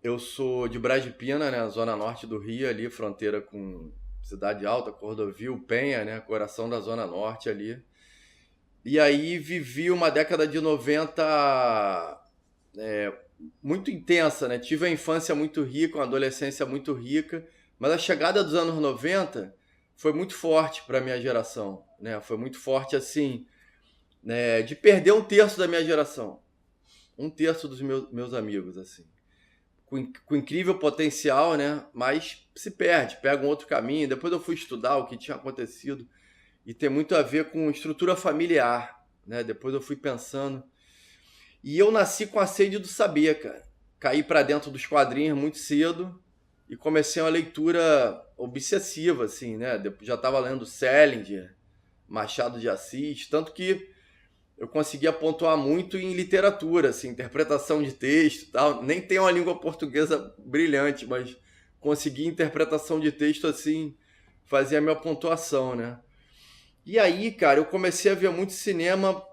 Eu sou de Braz de Pina, né, zona norte do Rio, ali, fronteira com Cidade Alta, Cordovil, Penha, né, coração da zona norte ali. E aí vivi uma década de 90 muito intensa, né? Tive a infância muito rica, uma adolescência muito rica, mas a chegada dos anos 90 foi muito forte para minha geração, né? Foi muito forte assim, né, de perder um terço da minha geração, um terço dos meus amigos, assim. Com incrível potencial, né? Mas se perde, pega um outro caminho. Depois eu fui estudar o que tinha acontecido e tem muito a ver com estrutura familiar, né? Depois eu fui pensando. E eu nasci com a sede do saber, cara. Caí para dentro dos quadrinhos muito cedo e comecei uma leitura obsessiva, assim, né? Já estava lendo Salinger, Machado de Assis, tanto que eu conseguia pontuar muito em literatura, assim, interpretação de texto e tal. Nem tenho uma língua portuguesa brilhante, mas consegui interpretação de texto assim, fazia a minha pontuação, né? E aí, cara, eu comecei a ver muito cinema,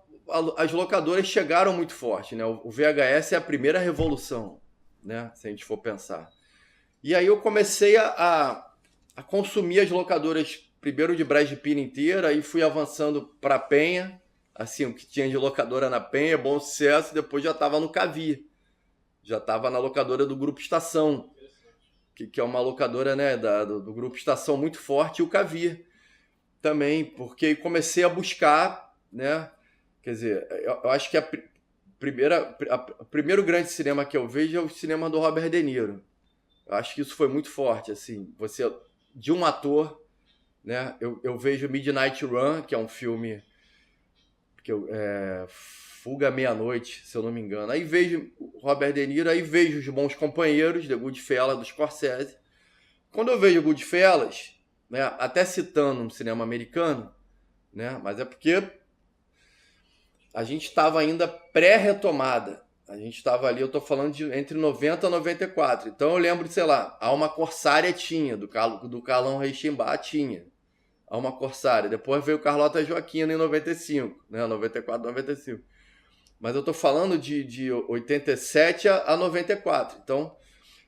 as locadoras chegaram muito forte, né? O VHS é a primeira revolução, né? Se a gente for pensar. E aí eu comecei a consumir as locadoras, primeiro de Brás de Pina inteira, aí fui avançando para Penha, assim, o que tinha de locadora na Penha, bom sucesso, depois já estava no Cavi, já estava na locadora do Grupo Estação, que é uma locadora, né, do Grupo Estação muito forte, e o Cavi também, porque comecei a buscar, né, quer dizer, eu acho que o primeiro grande cinema que eu vejo é o cinema do Robert De Niro. Eu acho que isso foi muito forte, assim, você, de um ator, né, eu vejo Midnight Run, que é um filme Fuga à Meia-Noite, se eu não me engano. Aí vejo o Robert De Niro, aí vejo Os Bons Companheiros, The Goodfellas, do Scorsese. Quando eu vejo Goodfellas, né, até citando um cinema americano, né, mas é porque a gente estava ainda pré-retomada. A gente estava ali, eu estou falando de entre 90 e 94. Então eu lembro de, sei lá, Alma Corsária tinha, do Carlão Reichenbach tinha. Alma Corsária. Depois veio Carlota Joaquina em 95, né? 94, 95. Mas eu tô falando de 87 a 94. Então,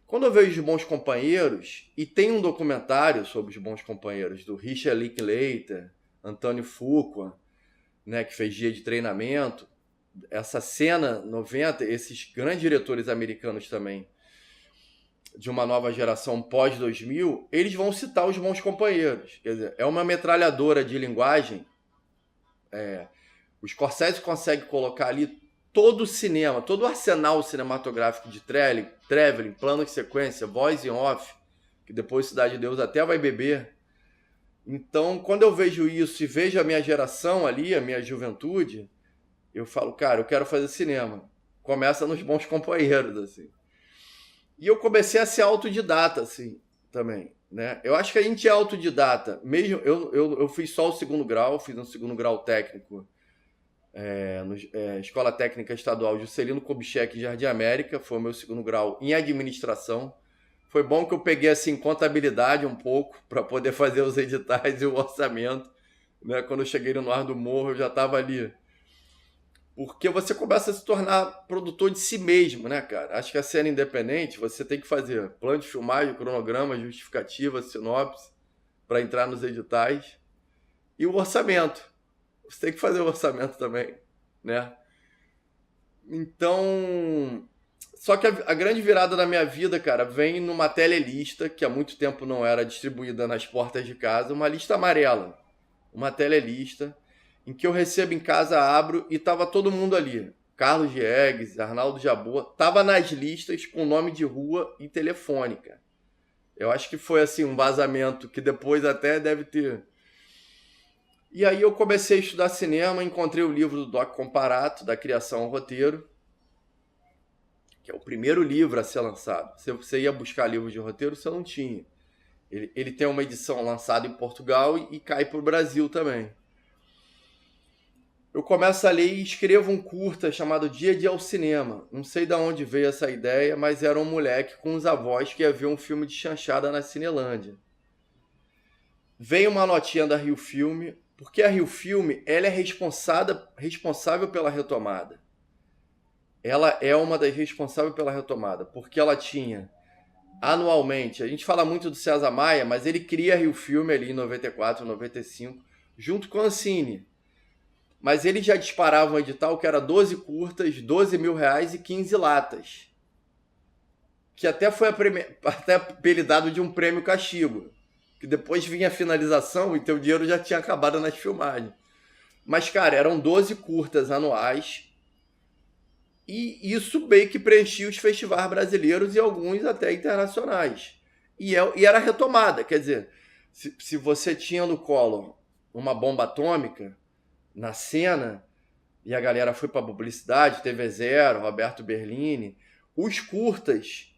quando eu vejo Os Bons Companheiros, e tem um documentário sobre Os Bons Companheiros, do Richard Linklater, Antônio Fuqua, né, que fez Dia de Treinamento, essa cena 90, esses grandes diretores americanos também, de uma nova geração pós-2000, eles vão citar Os Bons Companheiros. Quer dizer, é uma metralhadora de linguagem. O Scorsese consegue colocar ali todo o cinema, todo o arsenal cinematográfico de traveling, plano de sequência, voz em off, que depois Cidade de Deus até vai beber. Então, quando eu vejo isso e vejo a minha geração ali, a minha juventude, eu falo, cara, eu quero fazer cinema. Começa nos Bons Companheiros, assim. E eu comecei a ser autodidata, assim, também, né? Eu acho que a gente é autodidata. Mesmo eu fiz só o segundo grau, fiz um segundo grau técnico Escola Técnica Estadual Juscelino Kubitschek, Jardim América, foi o meu segundo grau em administração. Foi bom que eu peguei assim contabilidade um pouco para poder fazer os editais e o orçamento, né? Quando eu cheguei no Ar do Morro, eu já estava ali. Porque você começa a se tornar produtor de si mesmo, né, cara? Acho que a cena independente, você tem que fazer plano de filmagem, cronograma, justificativa, sinopse, para entrar nos editais. E o orçamento. Você tem que fazer o orçamento também, né? Então, só que a grande virada da minha vida, cara, vem numa telelista que há muito tempo não era distribuída nas portas de casa, uma lista amarela, uma telelista em que eu recebo em casa, abro e tava todo mundo ali. Carlos Diegues, Arnaldo Jabor, tava nas listas com nome de rua e telefone, cara. Eu acho que foi assim um vazamento que depois até deve ter. E aí eu comecei a estudar cinema, encontrei o livro do Doc Comparato, da Criação ao Roteiro, que é o primeiro livro a ser lançado. Se você ia buscar livros de roteiro, você não tinha. Ele tem uma edição lançada em Portugal e cai para o Brasil também. Eu começo a ler e escrevo um curta chamado Dia de Ir ao Cinema. Não sei de onde veio essa ideia, mas era um moleque com os avós que ia ver um filme de chanchada na Cinelândia. Veio uma notinha da Rio Filme, porque a Rio Filme ela é responsável pela retomada. ela é uma das responsáveis pela retomada, porque ela tinha anualmente, a gente fala muito do César Maia, mas ele cria Rio Filme ali em 94, 95, junto com a Ancine. Mas ele já disparava um edital que era 12 curtas, R$ 12.000 e 15 latas. Que até foi até apelidado de um prêmio castigo. Que depois vinha a finalização e teu dinheiro já tinha acabado nas filmagens. Mas, cara, eram 12 curtas anuais. E isso meio que preenchia os festivais brasileiros e alguns até internacionais. E era retomada. Quer dizer, se você tinha no Collor uma bomba atômica na cena, e a galera foi para publicidade, TV Zero, Roberto Berlini, os curtas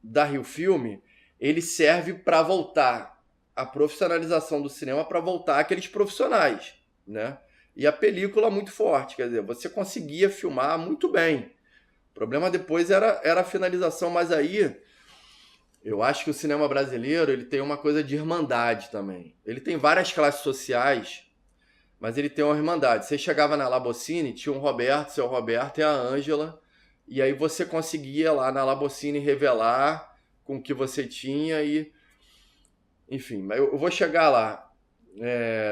da Rio Filme, ele serve para voltar a profissionalização do cinema, para voltar aqueles profissionais, né? E a película muito forte, quer dizer, você conseguia filmar muito bem. O problema depois era a finalização, mas aí eu acho que o cinema brasileiro ele tem uma coisa de irmandade também. Ele tem várias classes sociais, mas ele tem uma irmandade. Você chegava na Labocine, tinha um Roberto, seu Roberto e a Ângela, e aí você conseguia lá na Labocine revelar com o que você tinha e... Enfim, mas eu vou chegar lá.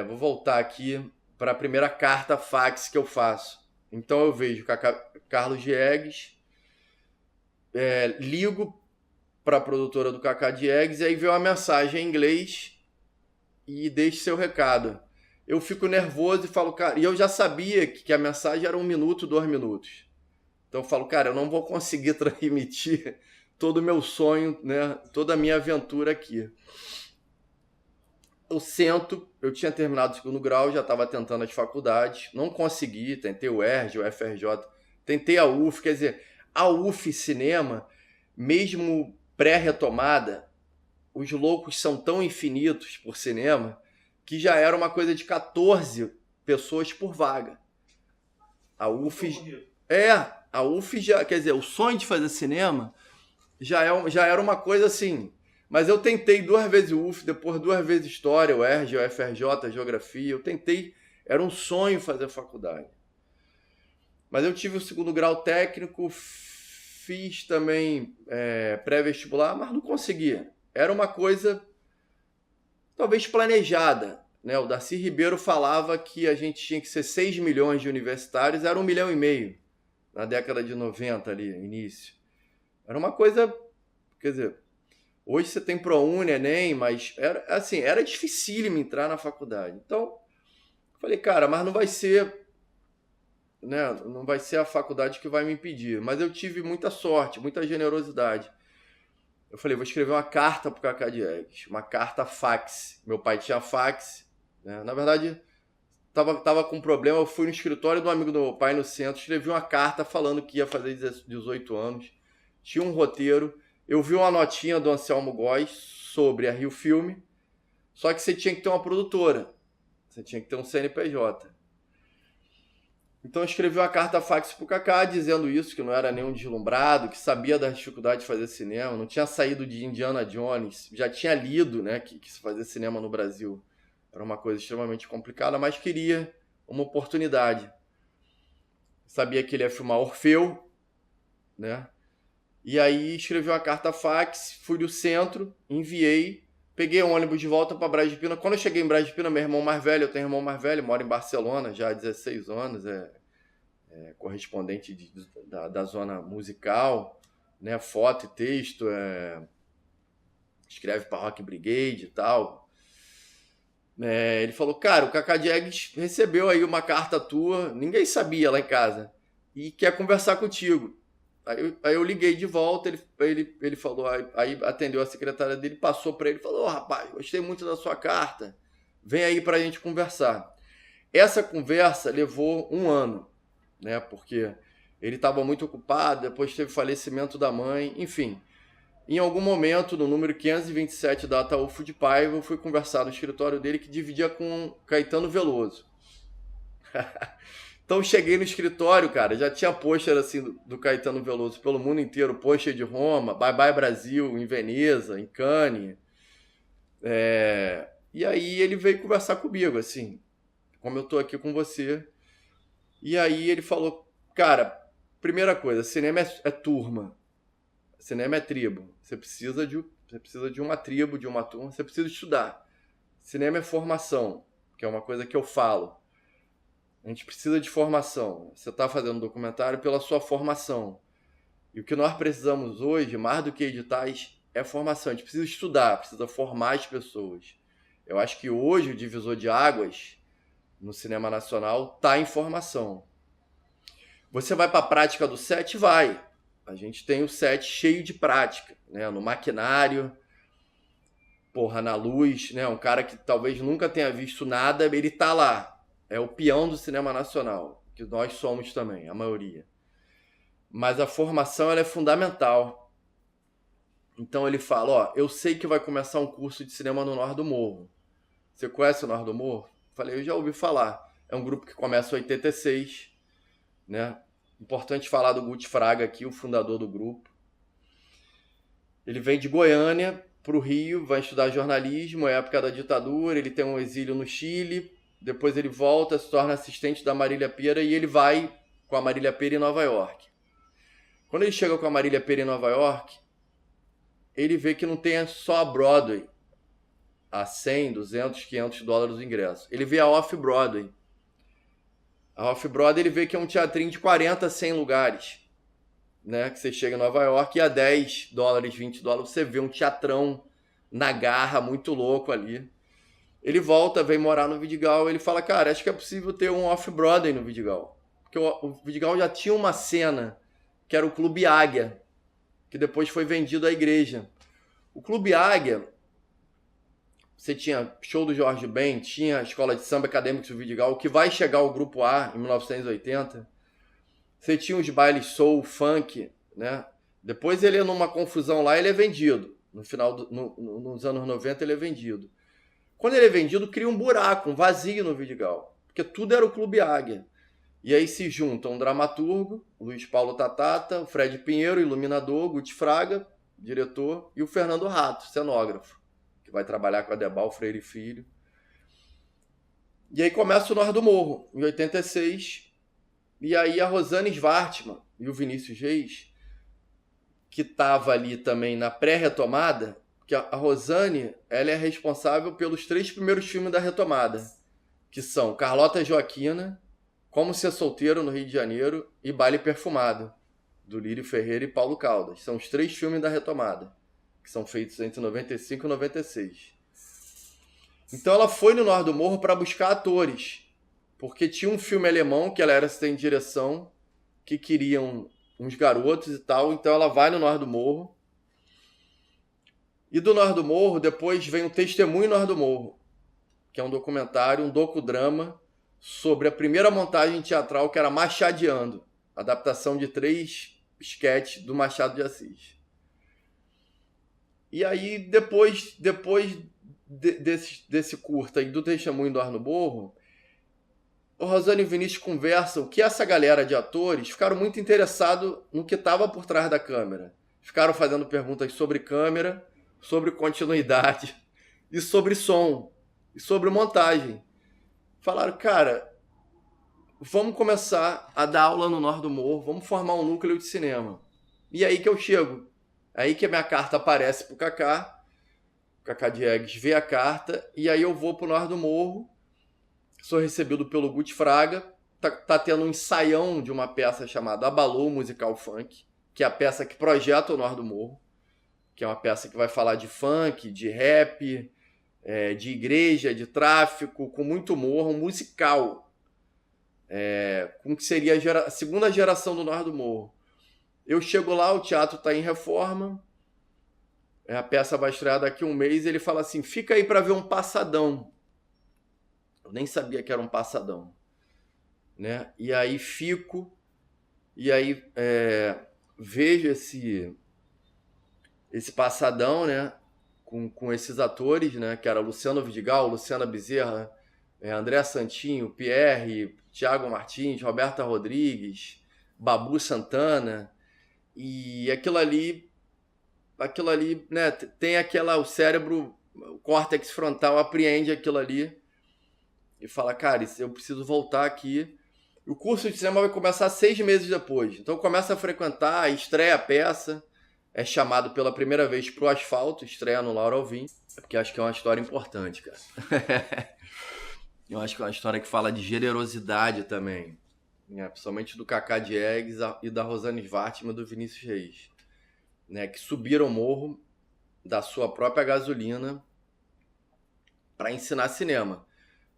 Vou voltar aqui para a primeira carta fax que eu faço. Então eu vejo Carlos Diegues, ligo para a produtora do Cacá Diegues e aí vem uma mensagem em inglês e deixe seu recado. Eu fico nervoso e falo, cara... E eu já sabia que a mensagem era 1 minuto, 2 minutos. Então eu falo, cara, eu não vou conseguir transmitir todo o meu sonho, né? Toda a minha aventura aqui. Eu sento, eu tinha terminado o 2º grau, já estava tentando as faculdades, não consegui, tentei o ERJ, o FRJ, tentei a UF, quer dizer, a UF Cinema, mesmo pré-retomada, os loucos são tão infinitos por cinema que já era uma coisa de 14 pessoas por vaga. A UF... a UF já... Quer dizer, o sonho de fazer cinema já era uma coisa assim... Mas eu tentei 2 vezes o UF, depois 2 vezes História, o ERJ, o FRJ, Geografia. Eu tentei... Era um sonho fazer faculdade. Mas eu tive o 2º grau técnico, fiz também pré-vestibular, mas não conseguia. Era uma coisa... talvez planejada, né? O Darcy Ribeiro falava que a gente tinha que ser 6 milhões de universitários, era 1,5 milhão na década de 90 ali, início. Era uma coisa, quer dizer, hoje você tem ProUni, Enem, mas era dificílimo entrar na faculdade. Então, falei, cara, mas não vai ser, né? Não vai ser a faculdade que vai me impedir. Mas eu tive muita sorte, muita generosidade. Eu falei, vou escrever uma carta pro Cacá Diegues, uma carta fax. Meu pai tinha fax, né? Na verdade, tava com um problema, eu fui no escritório do amigo do meu pai no centro, escrevi uma carta falando que ia fazer 18 anos, tinha um roteiro, eu vi uma notinha do Anselmo Góes sobre a Rio Filme, só que você tinha que ter uma produtora, você tinha que ter um CNPJ. Então eu escrevi uma carta fax pro Cacá dizendo isso, que não era nenhum deslumbrado, que sabia da dificuldade de fazer cinema, não tinha saído de Indiana Jones, já tinha lido, né, que fazer cinema no Brasil era uma coisa extremamente complicada, mas queria uma oportunidade. Sabia que ele ia filmar Orfeu, né? E aí escrevi uma carta fax, fui do centro, enviei, peguei um ônibus de volta para Braz de Pina. Quando eu cheguei em Braz de Pina, meu irmão mais velho, eu tenho um irmão mais velho, mora em Barcelona já há 16 anos, é correspondente da zona musical, né? Foto e texto, escreve para Rock Brigade e tal. Ele falou, cara, o Cacá Diegues recebeu aí uma carta tua, ninguém sabia lá em casa, e quer conversar contigo. Aí eu liguei de volta, ele falou, aí atendeu a secretária dele, passou para ele, falou, rapaz, gostei muito da sua carta, vem aí pra gente conversar. Essa conversa levou 1 ano, né, porque ele estava muito ocupado, depois teve o falecimento da mãe, enfim. Em algum momento, no número 527 da Ataúfo de Paiva, eu fui conversar no escritório dele que dividia com Caetano Veloso. Então cheguei no escritório, cara, já tinha pôster assim do Caetano Veloso pelo mundo inteiro, pôster de Roma, Bye Bye Brasil, em Veneza, em Cannes. E aí ele veio conversar comigo, assim, como eu tô aqui com você. E aí ele falou, cara, primeira coisa, cinema é turma, cinema é tribo. Você precisa de uma tribo, de uma turma, você precisa estudar. Cinema é formação, que é uma coisa que eu falo. A gente precisa de formação. Você está fazendo um documentário pela sua formação. E o que nós precisamos hoje, mais do que editais, é formação. A gente precisa estudar, precisa formar as pessoas. Eu acho que hoje o divisor de águas no cinema nacional está em formação. Você vai para a prática do set? Vai. A gente tem o set cheio de prática, né? No maquinário, porra, na luz, né? Um cara que talvez nunca tenha visto nada, ele tá lá. É o peão do cinema nacional, que nós somos também, a maioria. Mas a formação ela é fundamental. Então ele fala, ó, eu sei que vai começar um curso de cinema no Norte do Morro. Você conhece o Norte do Morro? Falei, eu já ouvi falar. É um grupo que começa em 86, né? Importante falar do Guti Fraga aqui, o fundador do grupo. Ele vem de Goiânia para o Rio, vai estudar jornalismo, é época da ditadura, ele tem um exílio no Chile, depois ele volta, se torna assistente da Marília Pêra e ele vai com a Marília Pêra em Nova York. Quando ele chega com a Marília Pêra em Nova York, ele vê que não tem só a Broadway, a 100, 200, 500 dólares o ingresso. Ele vê a Off-Broadway. A Off-Broadway ele vê que é um teatrinho de 40, 100 lugares, né? Que você chega em Nova York e a 10 dólares, 20 dólares você vê um teatrão na Garra, muito louco ali. Ele volta, vem morar no Vidigal e ele fala, cara, acho que é possível ter um Off-Broadway no Vidigal. Porque o Vidigal já tinha uma cena, que era o Clube Águia, que depois foi vendido à igreja. O Clube Águia, você tinha show do Jorge Ben, tinha a Escola de Samba Acadêmicos do Vidigal, que vai chegar ao Grupo A em 1980. Você tinha os bailes soul, funk, né? Depois ele, numa confusão lá, ele é vendido. No final, nos anos 90, ele é vendido. Quando ele é vendido, cria um buraco, um vazio no Vidigal. Porque tudo era o Clube Águia. E aí se juntam um dramaturgo, Luiz Paulo Tatata, o Fred Pinheiro, iluminador, Guti Fraga, diretor, e o Fernando Rato, cenógrafo, que vai trabalhar com a Debal Freire Filho. E aí começa o Norte do Morro, em 86. E aí a Rosane Svartman e o Vinícius Reis, que estava ali também na pré-retomada, que a Rosane ela é responsável pelos 3 primeiros filmes da retomada, que são Carlota Joaquina, Como Ser Solteiro no Rio de Janeiro e Baile Perfumado, do Lírio Ferreira e Paulo Caldas. São os 3 filmes da retomada, que são feitos entre 95 e 96. Então ela foi no Norte do Morro para buscar atores, porque tinha um filme alemão que ela era assistente de direção, que queriam uns garotos e tal, então ela vai no Norte do Morro. E do Norte do Morro, depois vem o Testemunho Norte do Morro, que é um documentário, um docudrama, sobre a primeira montagem teatral, que era Machadeando, adaptação de 3 esquetes do Machado de Assis. E aí, depois desse curta e do Testemunho do Norte do Morro, o Rosane e o Vinícius conversam que essa galera de atores ficaram muito interessados no que estava por trás da câmera. Ficaram fazendo perguntas sobre câmera, sobre continuidade, e sobre som, e sobre montagem. Falaram, cara, vamos começar a dar aula no Norte do Morro, vamos formar um núcleo de cinema. E aí que eu chego. Aí que a minha carta aparece pro Cacá, o Cacá Diegues vê a carta, e aí eu vou pro Norte do Morro, sou recebido pelo Guti Fraga, tá tendo um ensaião de uma peça chamada Abalou Musical Funk, que é a peça que projeta o Norte do Morro, que é uma peça que vai falar de funk, de rap, de igreja, de tráfico, com muito humor, um musical, com que seria a segunda geração do Norte do Morro. Eu chego lá, o teatro está em reforma, a peça vai estrear daqui a um mês, ele fala assim, fica aí para ver um passadão. Eu nem sabia que era um passadão, né? E aí fico, e aí vejo esse passadão, né? Com esses atores, né? Que era Luciano Vidigal, Luciana Bezerra, André Santinho, Pierre, Thiago Martins, Roberta Rodrigues, Babu Santana. E aquilo ali, né? Tem o cérebro, o córtex frontal apreende aquilo ali e fala, cara, eu preciso voltar aqui O curso de cinema vai começar 6 meses depois. Então começa a frequentar, estreia a peça, é chamado pela primeira vez pro asfalto, estreia no Laura Alvim, porque acho que é uma história importante, cara. Eu acho que é uma história que fala de generosidade também, né? Principalmente do Cacá Diegues e da Rosane Svartman e do Vinícius Reis, né? Que subiram o morro da sua própria gasolina para ensinar cinema,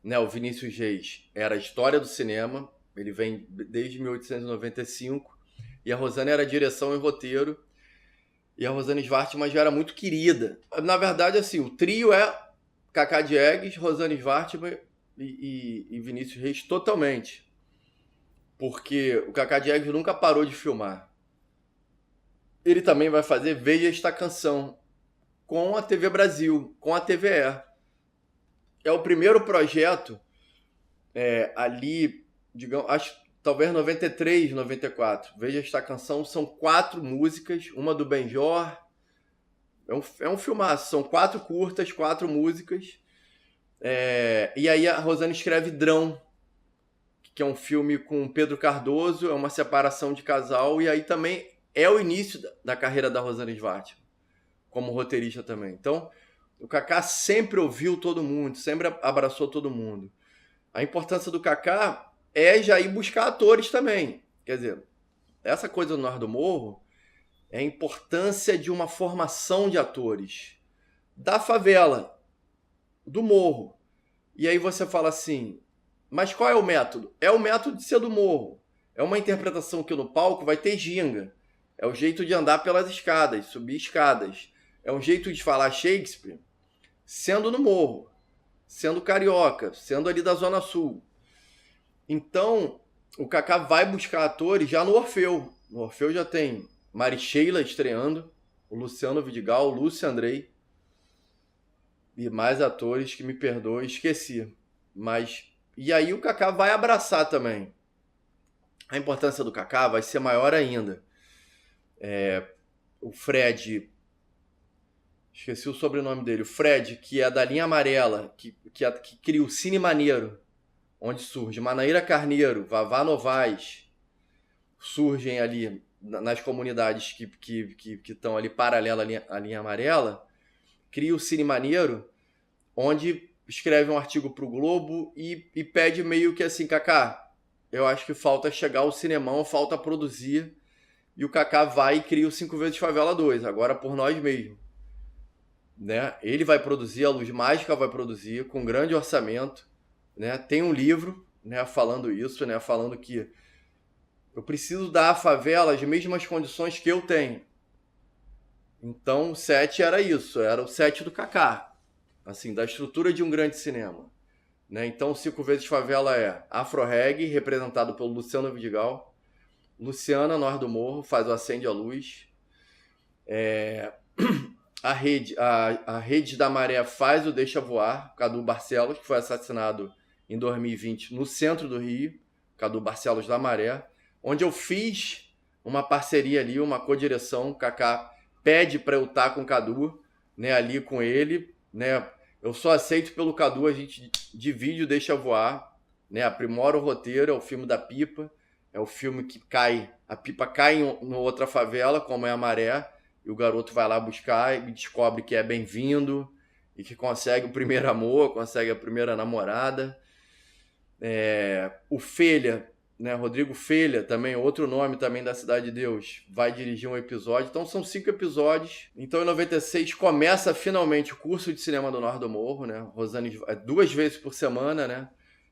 né? O Vinícius Reis era a história do cinema, ele vem desde 1895, e a Rosane era direção e roteiro, e a Rosane Svartman já era muito querida. Na verdade, assim, o trio é Cacá Diegues, Rosane Svartman e Vinícius Reis totalmente. Porque o Cacá Diegues nunca parou de filmar. Ele também vai fazer Veja Esta Canção com a TV Brasil, com a TVE. É o primeiro projeto ali, digamos, acho talvez 93, 94. Veja Esta Canção, são 4 músicas, uma do Benjor. É um filmaço, são 4 curtas, 4 músicas. E aí a Rosane escreve Drão, que é um filme com Pedro Cardoso, é uma separação de casal, e aí também é o início da carreira da Rosane Svartman, como roteirista também. Então, o Cacá sempre ouviu todo mundo, sempre abraçou todo mundo. A importância do Cacá é já ir buscar atores também. Quer dizer, essa coisa do Nós do Morro é a importância de uma formação de atores da favela, do morro. E aí você fala assim, mas qual é o método? É o método de ser do morro. É uma interpretação que no palco vai ter ginga. É o jeito de andar pelas escadas, subir escadas. É um jeito de falar Shakespeare sendo no morro, sendo carioca, sendo ali da Zona Sul. Então, o Cacá vai buscar atores já no Orfeu. No Orfeu já tem Mari Sheila estreando, o Luciano Vidigal, o Lúcio Andrei e mais atores que me perdoem, esqueci. Mas, e aí o Cacá vai abraçar também. A importância do Cacá vai ser maior ainda. O Fred, esqueci o sobrenome dele, o Fred, que é da linha amarela, que cria o Cine Maneiro, onde surge Manaíra Carneiro, Vavá Novaes, surgem ali nas comunidades que estão ali paralela à linha amarela, cria o Cine Maneiro, onde escreve um artigo para o Globo e pede meio que assim, Cacá, eu acho que falta chegar ao cinemão, falta produzir, e o Cacá vai e cria o 5 vezes Favela 2, agora por nós mesmos. Né? Ele vai produzir, a Luz Mágica vai produzir, com grande orçamento. Né? Tem um livro, né, falando isso, né, falando que eu preciso dar à favela as mesmas condições que eu tenho. Então o set era isso, era o set do Cacá, assim, da estrutura de um grande cinema. Né? Então 5 vezes Favela é Afro-Reggae, representado pelo Luciano Vidigal. Luciana, Nós do Morro, faz o Acende a Luz. A Rede da Maré faz o Deixa Voar, Cadu Barcelos, que foi assassinado em 2020 no centro do Rio, Cadu Barcelos da Maré, onde eu fiz uma parceria ali, uma codireção. O Cacá pede para eu estar com o Cadu, né, ali com ele, né? Eu só aceito pelo Cadu, a gente divide o Deixa Voar, né? Aprimora o roteiro, é o filme da pipa, é o filme que a pipa cai em outra favela, como é a Maré, e o garoto vai lá buscar e descobre que é bem-vindo e que consegue o primeiro amor, consegue a primeira namorada. O Felha, né, Rodrigo Felha, também outro nome também da Cidade de Deus, vai dirigir um episódio. Então são 5 episódios. Então em 96 começa finalmente o curso de cinema do Nós do Morro, né? Rosane 2 vezes por semana, né?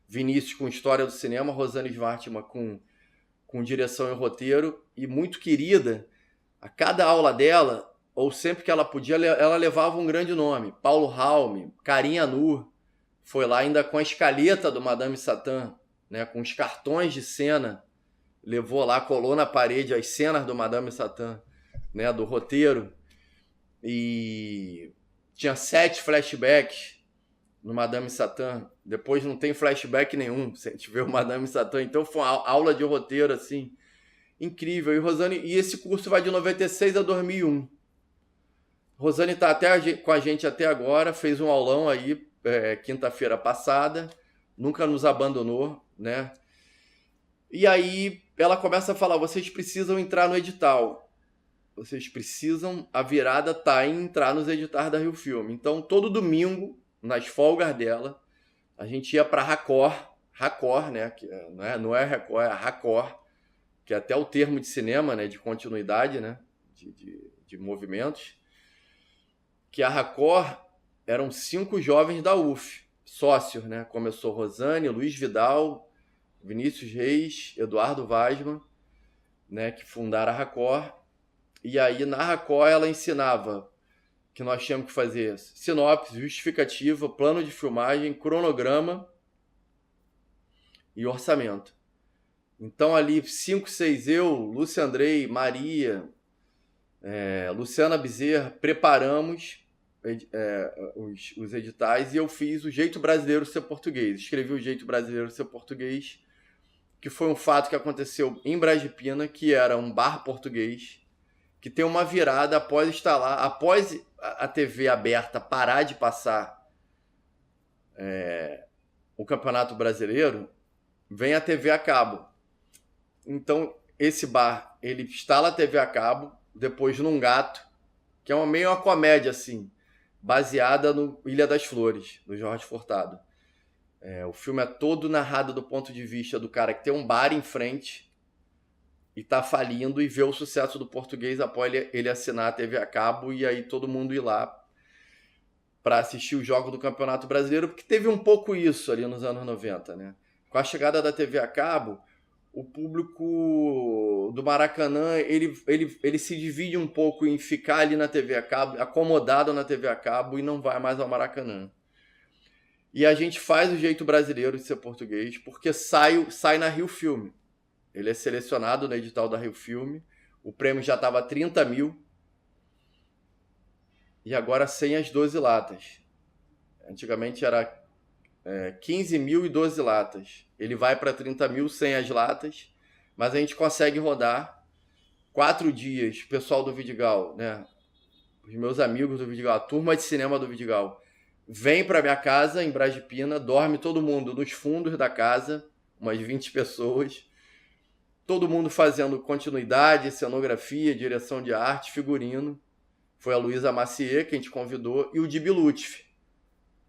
Vinícius com história do cinema, Rosane Svartman com direção e roteiro, e muito querida. A cada aula dela, ou sempre que ela podia, ela levava um grande nome. Paulo Raume, Carinha Nur, foi lá ainda com a escaleta do Madame Satã, né, com os cartões de cena, levou lá, colou na parede as cenas do Madame Satã, né, do roteiro, e tinha 7 flashbacks no Madame Satã. Depois não tem flashback nenhum, se a gente vê o Madame Satã. Então foi uma aula de roteiro, assim, incrível. E esse curso vai de 96 a 2001. Rosane está com a gente até agora, fez um aulão aí, quinta-feira passada, nunca nos abandonou, né? E aí ela começa a falar, vocês precisam entrar no edital. Vocês precisam, a virada tá em entrar nos editais da Rio Filme. Então, todo domingo, nas folgas dela, a gente ia pra Racor, né? Que não é Record, é Racor, que é até o termo de cinema, né? De continuidade, né? De movimentos. Que a Racor eram 5 jovens da UF, sócios, né? Começou Rosane, Luiz Vidal, Vinícius Reis, Eduardo Weisman, né? Que fundaram a Racor. E aí, na Racor, ela ensinava que nós tínhamos que fazer sinopse, justificativa, plano de filmagem, cronograma e orçamento. Então, ali, 5, 6, eu, Lúcia Andrei, Maria, Luciana Bezerra, preparamos os editais e eu fiz o Jeito Brasileiro Ser Português. Escrevi o Jeito Brasileiro Ser Português, que foi um fato que aconteceu em Brasília, que era um bar português, que tem uma virada após a TV aberta parar de passar o Campeonato Brasileiro, vem a TV a cabo. Então, esse bar, ele instala a TV a cabo, depois num gato, que é meio uma comédia, assim, baseada no Ilha das Flores, do Jorge Furtado. O filme é todo narrado do ponto de vista do cara que tem um bar em frente e tá falindo e vê o sucesso do português após ele assinar a TV a cabo e aí todo mundo ir lá para assistir o jogo do Campeonato Brasileiro, porque teve um pouco isso ali nos anos 90, né? Com a chegada da TV a cabo, o público do Maracanã, ele se divide um pouco em ficar ali na TV a cabo, acomodado na TV a cabo e não vai mais ao Maracanã. E a gente faz o Jeito Brasileiro de Ser Português porque sai na Rio Filme. Ele é selecionado no edital da Rio Filme. O prêmio já estava 30 mil. E agora sem as 12 latas. Antigamente era 15 mil e 12 latas. Ele vai para 30 mil sem as latas. Mas a gente consegue rodar 4 dias. O pessoal do Vidigal, né? Os meus amigos do Vidigal, a turma de cinema do Vidigal, vem para minha casa em Brasília, dorme todo mundo nos fundos da casa, umas 20 pessoas. Todo mundo fazendo continuidade, cenografia, direção de arte, figurino. Foi a Luísa Macier que a gente convidou e o Dibi Lutfi.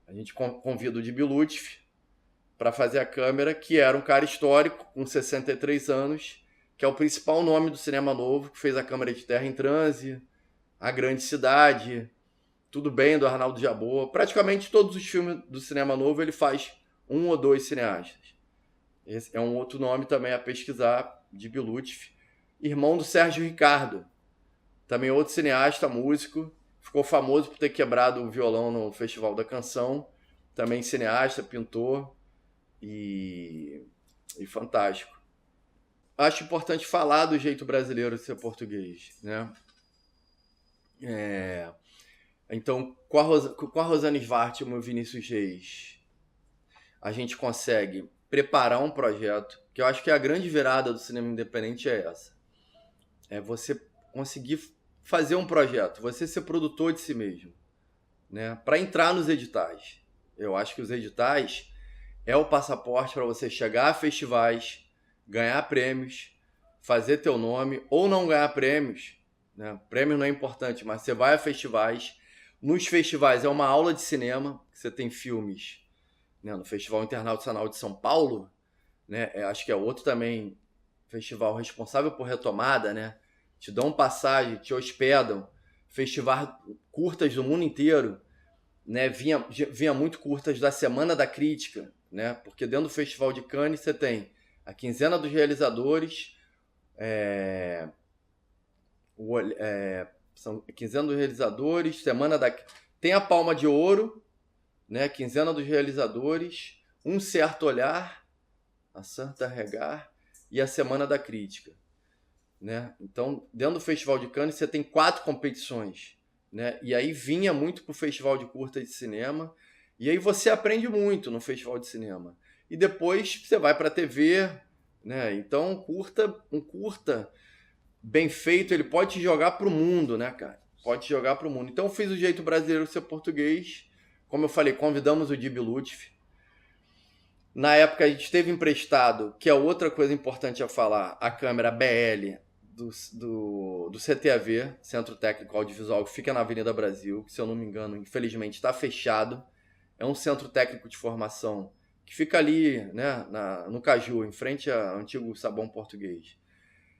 A gente convida o Dibi Lutfi para fazer a câmera, que era um cara histórico, com 63 anos, que é o principal nome do cinema novo, que fez a Câmara de Terra em Transe, A Grande Cidade, Tudo Bem, do Arnaldo Jabbour. Praticamente todos os filmes do cinema novo ele faz 1 ou 2 cineastas. Esse é um outro nome também a pesquisar, Dibi Lutfi. Irmão do Sérgio Ricardo, também outro cineasta, músico, ficou famoso por ter quebrado o violão no Festival da Canção, também cineasta, pintor e fantástico. Acho importante falar do Jeito Brasileiro de Ser Português, né? Então, com a Rosane Svartman e o Vinícius Reis, a gente consegue preparar um projeto, que eu acho que a grande virada do cinema independente é essa. É você conseguir fazer um projeto, você ser produtor de si mesmo, né? Para entrar nos editais. Eu acho que os editais é o passaporte para você chegar a festivais, ganhar prêmios, fazer teu nome, ou não ganhar prêmios, né? Prêmio não é importante, mas você vai a festivais. Nos festivais é uma aula de cinema, você tem filmes, né? No Festival Internacional de São Paulo, né? Acho que é outro também festival responsável por retomada, né? Te dão passagem, te hospedam, festival curtas do mundo inteiro, né? Vinha muito curtas da Semana da Crítica, né? Porque dentro do Festival de Cannes você tem a Quinzena dos Realizadores, Quinzena dos Realizadores, tem a Palma de Ouro, né? Quinzena dos Realizadores, Um Certo Olhar, a Santa Regar e a Semana da Crítica, né? Então, dentro do Festival de Cannes você tem 4 competições, né? E aí vinha muito pro Festival de Curta de Cinema, e aí você aprende muito no Festival de Cinema. E depois você vai para a TV, né? Então, um curta bem feito, ele pode te jogar pro mundo, né, cara? Pode te jogar pro mundo. Então, eu fiz o Jeito Brasileiro Ser Português. Como eu falei, convidamos o Dibi Lutfi. Na época a gente teve emprestado, que é outra coisa importante a falar, a câmera BL do CTAV, Centro Técnico Audiovisual, que fica na Avenida Brasil, que se eu não me engano, infelizmente está fechado. É um centro técnico de formação que fica ali, né, no Caju, em frente ao antigo Sabão Português.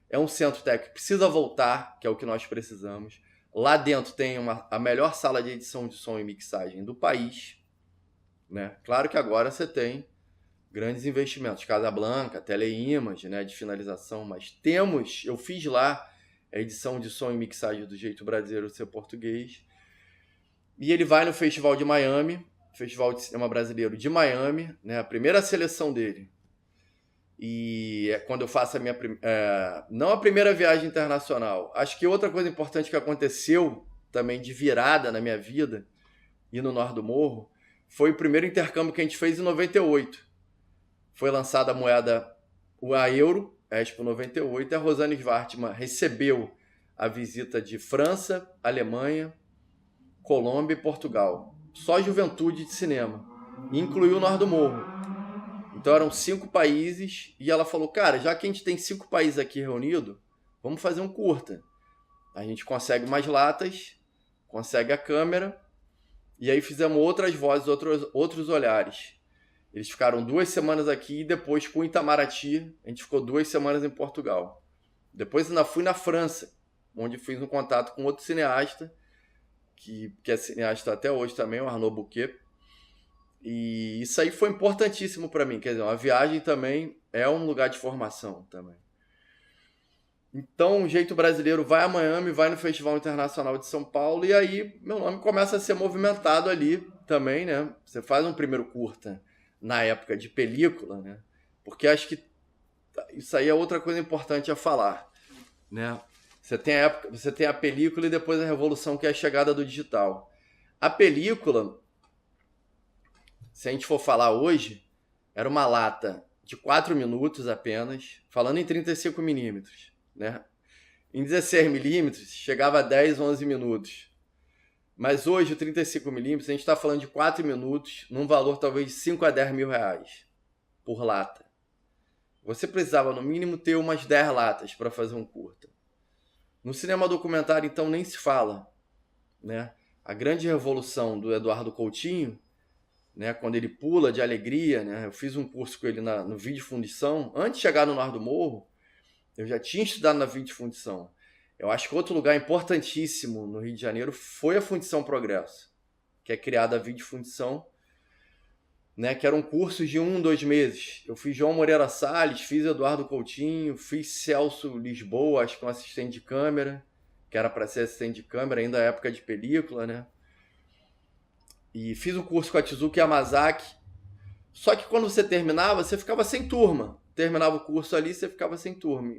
É um centro técnico que precisa voltar, que é o que nós precisamos. Lá dentro tem a melhor sala de edição de som e mixagem do país, né? Claro que agora você tem grandes investimentos, Casablanca, Teleimage, né, de finalização, mas eu fiz lá a edição de som e mixagem do jeito brasileiro ser português. E ele vai no Festival de Miami, Festival de Cinema Brasileiro de Miami, né, a primeira seleção dele. E é quando eu faço a minha não a primeira viagem internacional. Acho que outra coisa importante que aconteceu também de virada na minha vida e no Norte do Morro foi o primeiro intercâmbio que a gente fez em 98. Foi lançada a moeda, a euro, Expo 98, e a Rosane Schwartzman recebeu a visita de França, Alemanha, Colômbia e Portugal. Só juventude de cinema. E incluiu o Norte do Morro. Então eram 5 países e ela falou, cara, já que a gente tem 5 países aqui reunidos, vamos fazer um curta. A gente consegue mais latas, consegue a câmera, e aí fizemos outras vozes, outros olhares. Eles ficaram 2 semanas aqui e depois com Itamaraty, a gente ficou 2 semanas em Portugal. Depois ainda fui na França, onde fiz um contato com outro cineasta, que é cineasta até hoje também, o Arnaud Bouquet. E isso aí foi importantíssimo para mim. Quer dizer, uma viagem também é um lugar de formação também. Então, o Jeito Brasileiro vai a Miami, vai no Festival Internacional de São Paulo, e aí meu nome começa a ser movimentado ali também, né? Você faz um primeiro curta na época de película, né? Porque acho que isso aí é outra coisa importante a falar, né? Você tem a película e depois a revolução, que é a chegada do digital. A película, se a gente for falar hoje, era uma lata de 4 minutos apenas, falando em 35mm, né? Em 16mm chegava a 10, 11 minutos. Mas hoje o 35mm, a gente está falando de 4 minutos, num valor talvez de 5 a 10 mil reais por lata. Você precisava no mínimo ter umas 10 latas para fazer um curta. No cinema documentário, então, nem se fala, né? A grande revolução do Eduardo Coutinho, né, quando ele pula de alegria, né? Eu fiz um curso com ele no vídeo fundição. Antes de chegar no Norte do Morro, eu já tinha estudado na vídeo fundição. Eu acho que outro lugar importantíssimo no Rio de Janeiro foi a Fundição Progresso, que é criada a vídeo fundição, né, que eram cursos de 1, 2 meses. Eu fiz João Moreira Salles, fiz Eduardo Coutinho, fiz Celso Lisboa, acho que um assistente de câmera, que era para ser assistente de câmera, ainda na época de película, né? E fiz um curso com a Tizuki Yamazaki. Só que quando você terminava, você ficava sem turma. Terminava o curso ali, você ficava sem turma.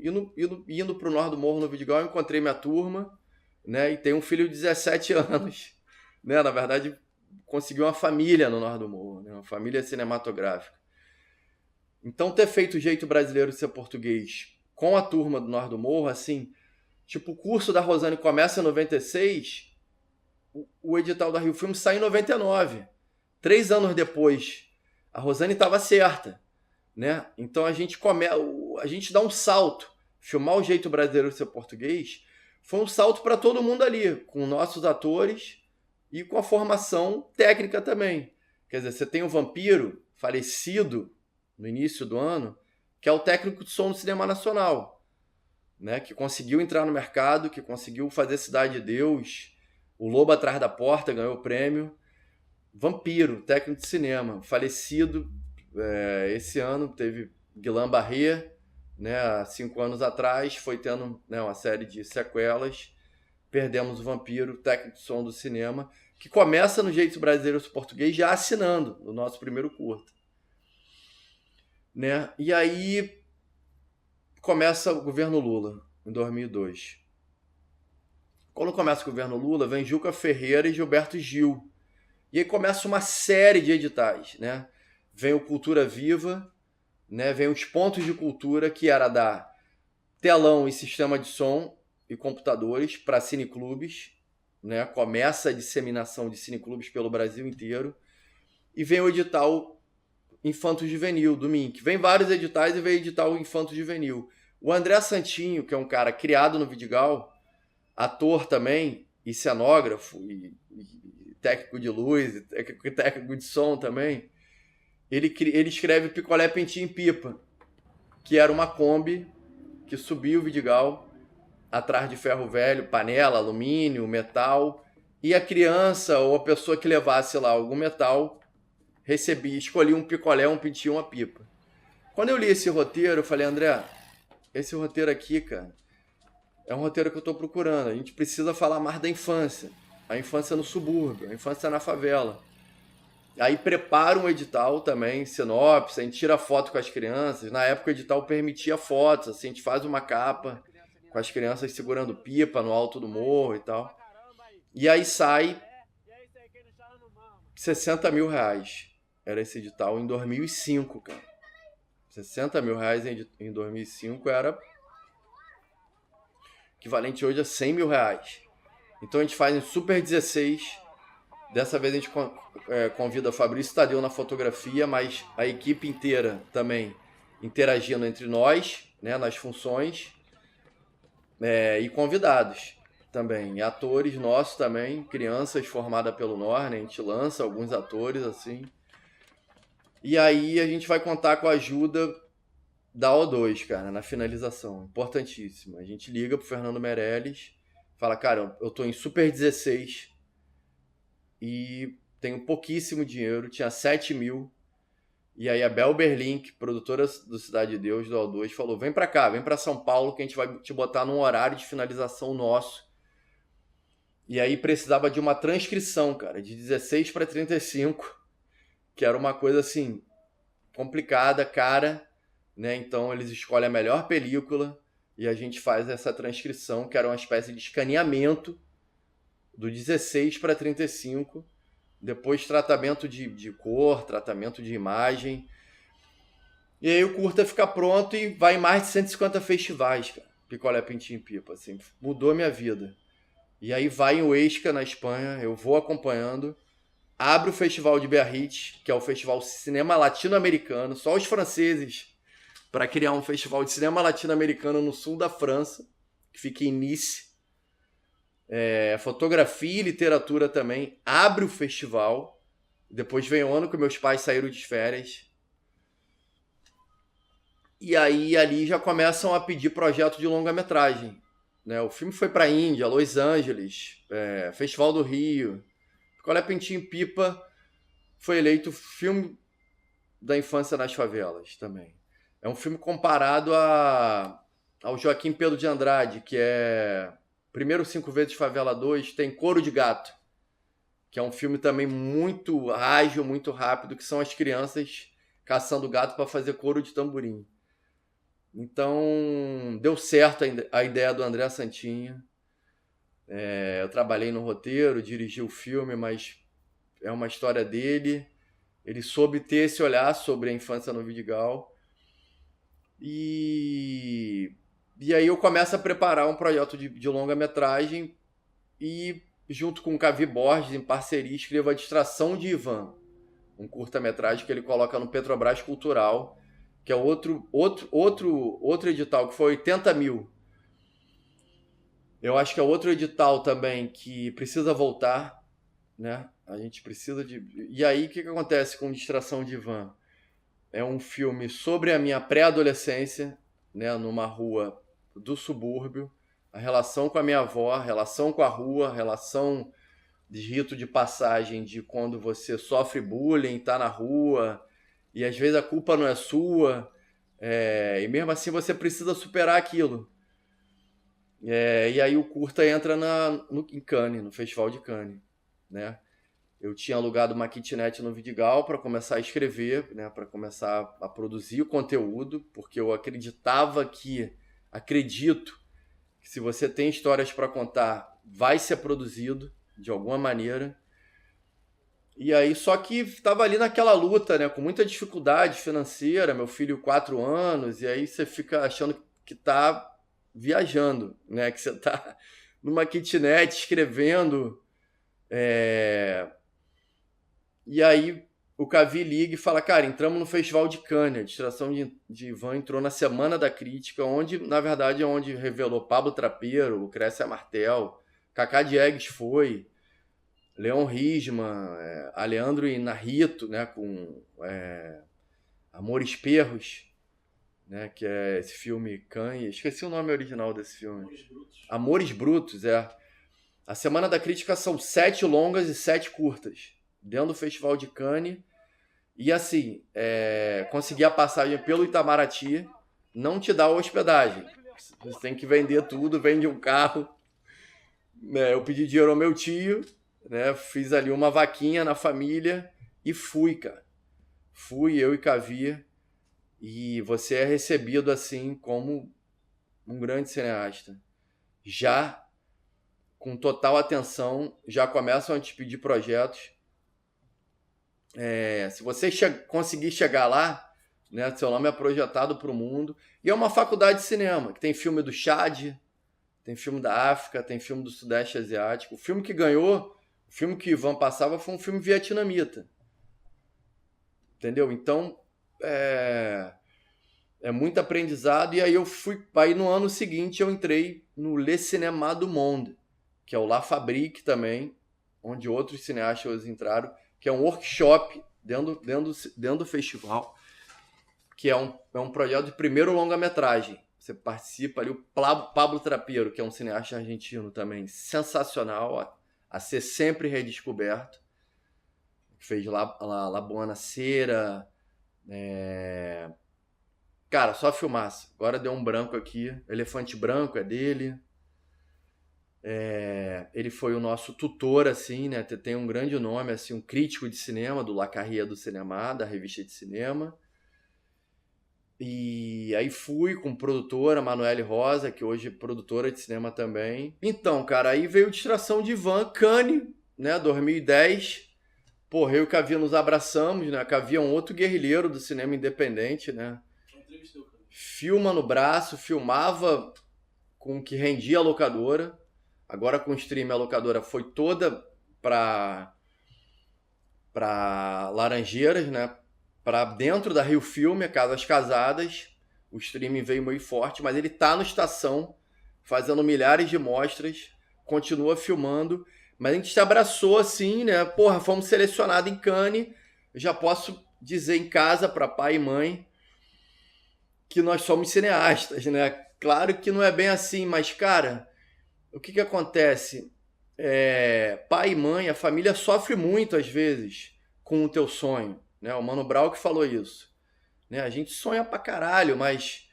Indo para o Norte do Morro no Vidigal, eu encontrei minha turma, né? E tem um filho de 17 anos, né? Na verdade, conseguiu uma família no Norte do Morro, né? Uma família cinematográfica. Então, ter feito o Jeito Brasileiro de Ser Português com a turma do Norte do Morro, assim, tipo, o curso da Rosane começa em 96, o edital da Rio Filmes sai em 99. 3 anos depois, a Rosane estava certa, né? Então a gente dá um salto. Filmar o Jeito Brasileiro de Ser Português foi um salto para todo mundo ali, com nossos atores e com a formação técnica também. Quer dizer, você tem o Vampiro, falecido no início do ano, que é o técnico de som do cinema nacional, né? Que conseguiu entrar no mercado, que conseguiu fazer Cidade de Deus, O Lobo Atrás da Porta, ganhou o prêmio. Vampiro, técnico de cinema, falecido esse ano, teve Guillain Barré, né, há 5 anos atrás, foi tendo, né, uma série de sequelas. Perdemos o Vampiro, técnico de som do cinema, que começa no Jeito Brasileiro Português já assinando o nosso primeiro curta, né? E aí começa o governo Lula, em 2002. Quando começa o governo Lula, vem Juca Ferreira e Gilberto Gil. E aí começa uma série de editais, né? Vem o Cultura Viva, né? Vem os pontos de cultura, que era dar telão e sistema de som e computadores para cineclubes, né? Começa a disseminação de cineclubes pelo Brasil inteiro. E vem o edital infanto-juvenil do Mink. Vem vários editais e veio editar o infanto-juvenil. O André Santinho, que é um cara criado no Vidigal, ator também, e cenógrafo, e técnico de luz, e técnico de som também, ele escreve Picolé Pintinho Pipa, que era uma Kombi que subia o Vidigal atrás de ferro velho, panela, alumínio, metal, e a criança ou a pessoa que levasse lá algum metal escolhia um picolé, um pintinho, uma pipa. Quando eu li esse roteiro, eu falei, André, esse roteiro aqui, cara, é um roteiro que eu tô procurando. A gente precisa falar mais da infância. A infância no subúrbio, a infância na favela. Aí prepara um edital também, sinopse, a gente tira foto com as crianças. Na época o edital permitia fotos, assim, a gente faz uma capa com as crianças segurando pipa no alto do morro e tal. E aí sai 60 mil reais. Era esse edital em 2005, cara. 60 mil reais em 2005 era equivalente hoje a 100 mil reais. Então a gente faz em Super 16. Dessa vez a gente convida Fabrício Tadeu na fotografia, mas a equipe inteira também interagindo entre nós, né, nas funções, e convidados também, e atores nossos também, crianças formadas pelo Norne, a gente lança alguns atores assim. E aí a gente vai contar com a ajuda da O2, cara, na finalização, importantíssimo. A gente liga pro Fernando Meirelles, fala, cara, eu tô em Super 16 e tenho pouquíssimo dinheiro, tinha 7 mil. E aí a Bel Berlink, produtora do Cidade de Deus, do O2, falou, vem pra cá, vem pra São Paulo que a gente vai te botar num horário de finalização nosso. E aí precisava de uma transcrição, cara, de 16 para 35, que era uma coisa assim, complicada, cara, né? Então eles escolhem a melhor película e a gente faz essa transcrição, que era uma espécie de escaneamento do 16 para 35, depois tratamento de cor, tratamento de imagem. E aí o curta fica pronto e vai em mais de 150 festivais, cara. Picolé Pintinho Pipa, assim, mudou a minha vida. E aí vai em Huesca, na Espanha, eu vou acompanhando, abre o Festival de Biarritz, que é o festival de cinema latino-americano, só os franceses, para criar um festival de cinema latino-americano no sul da França, que fica em Nice. Fotografia e literatura também, abre o festival. Depois vem o ano que meus pais saíram de férias. E aí ali já começam a pedir projeto de longa-metragem, né? O filme foi para a Índia, Los Angeles, Festival do Rio. Picolé Pintinho Pipa foi eleito filme da infância nas favelas também. É um filme comparado ao Joaquim Pedro de Andrade, que é Primeiro 5 vezes Favela 2, tem Couro de Gato, que é um filme também muito ágil, muito rápido, que são as crianças caçando gato para fazer couro de tamborim. Então, deu certo a ideia do André Santinho. Eu trabalhei no roteiro, dirigi o filme, mas é uma história dele. Ele soube ter esse olhar sobre a infância no Vidigal. E aí eu começo a preparar um projeto de longa-metragem e, junto com o Cavi Borges, em parceria, escrevo A Distração de Ivan, um curta-metragem que ele coloca no Petrobras Cultural, que é outro edital, que foi 80 mil. Eu acho que é outro edital também que precisa voltar, né? A gente precisa de... E aí, o que acontece com Distração de Ivan? É um filme sobre a minha pré-adolescência, né? Numa rua do subúrbio, a relação com a minha avó, a relação com a rua, a relação de rito de passagem de quando você sofre bullying, tá na rua, e às vezes a culpa não é sua, e mesmo assim você precisa superar aquilo. E aí o curta entra em Cannes, no Festival de Cannes, né? Eu tinha alugado uma kitnet no Vidigal para começar a escrever, né? Para começar a produzir o conteúdo, porque eu acredito que se você tem histórias para contar, vai ser produzido de alguma maneira. E aí, só que estava ali naquela luta, né? Com muita dificuldade financeira, meu filho 4 anos, e aí você fica achando que tá viajando, né? Que você tá numa kitnet escrevendo. E aí o Cavi liga e fala, cara, entramos no Festival de Cannes, a Distração de Ivan entrou na Semana da Crítica, onde, na verdade, é onde revelou Pablo Trapeiro, Lucrécia Martel, Cacá Diegues foi, Leon Risman, Aleandro Inarrito, né, com Amores Perros, né, que é esse filme Cannes, esqueci o nome original desse filme. Amores Brutos, A Semana da Crítica são 7 longas e 7 curtas, dentro do Festival de Cannes. E assim, conseguir a passagem pelo Itamaraty não te dá hospedagem. Você tem que vender tudo, vende um carro. Né? Eu pedi dinheiro ao meu tio, né? Fiz ali uma vaquinha na família e fui, cara. Fui eu e Cavi. E você é recebido assim como um grande cineasta. Já com total atenção, já começam a te pedir projetos. Se você conseguir chegar lá, né, seu nome é projetado para o mundo. E é uma faculdade de cinema, que tem filme do Chad, tem filme da África, tem filme do Sudeste Asiático. O filme que ganhou, o filme que o Ivan passava foi um filme vietnamita. Entendeu? Então, é muito aprendizado. E aí aí no ano seguinte eu entrei no Le Cinéma du Monde, que é o La Fabrique também, onde outros cineastas entraram, que é um workshop dentro do festival, que é um projeto de primeiro longa-metragem. Você participa ali, o Pablo Trapeiro, que é um cineasta argentino também, sensacional, a ser sempre redescoberto. Fez La Buena Cera. Cara, só filmaço. Agora deu um branco aqui. Elefante Branco é dele. Ele foi o nosso tutor, assim, né? Tem um grande nome, assim, um crítico de cinema do La Carrière du Cinéma, da revista de cinema. E aí fui com produtora Manuele Rosa, que hoje é produtora de cinema também. Então, cara, aí veio Distração de Ivan, Cannes, né? 2010. Porra, eu e o Cavi nos abraçamos, né? Cavi é um outro guerrilheiro do cinema independente, né? Filma no braço, filmava com o que rendia a locadora. Agora com o stream a locadora foi toda para Laranjeiras, né? Para dentro da Rio Filme, Casas Casadas. O streaming veio meio forte, mas ele tá no Estação, fazendo milhares de mostras, continua filmando. Mas a gente se abraçou assim, né? Porra, fomos selecionados em Cannes. Eu já posso dizer em casa para pai e mãe que nós somos cineastas, né? Claro que não é bem assim, mas, cara, o que acontece? Pai e mãe, a família sofre muito, às vezes, com o teu sonho, né? O Mano Brown que falou isso. Né? A gente sonha pra caralho, mas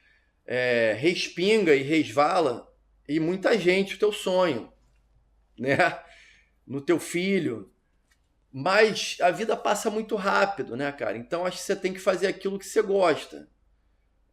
respinga e resvala e muita gente o teu sonho, né? No teu filho. Mas a vida passa muito rápido, né, cara? Então acho que você tem que fazer aquilo que você gosta.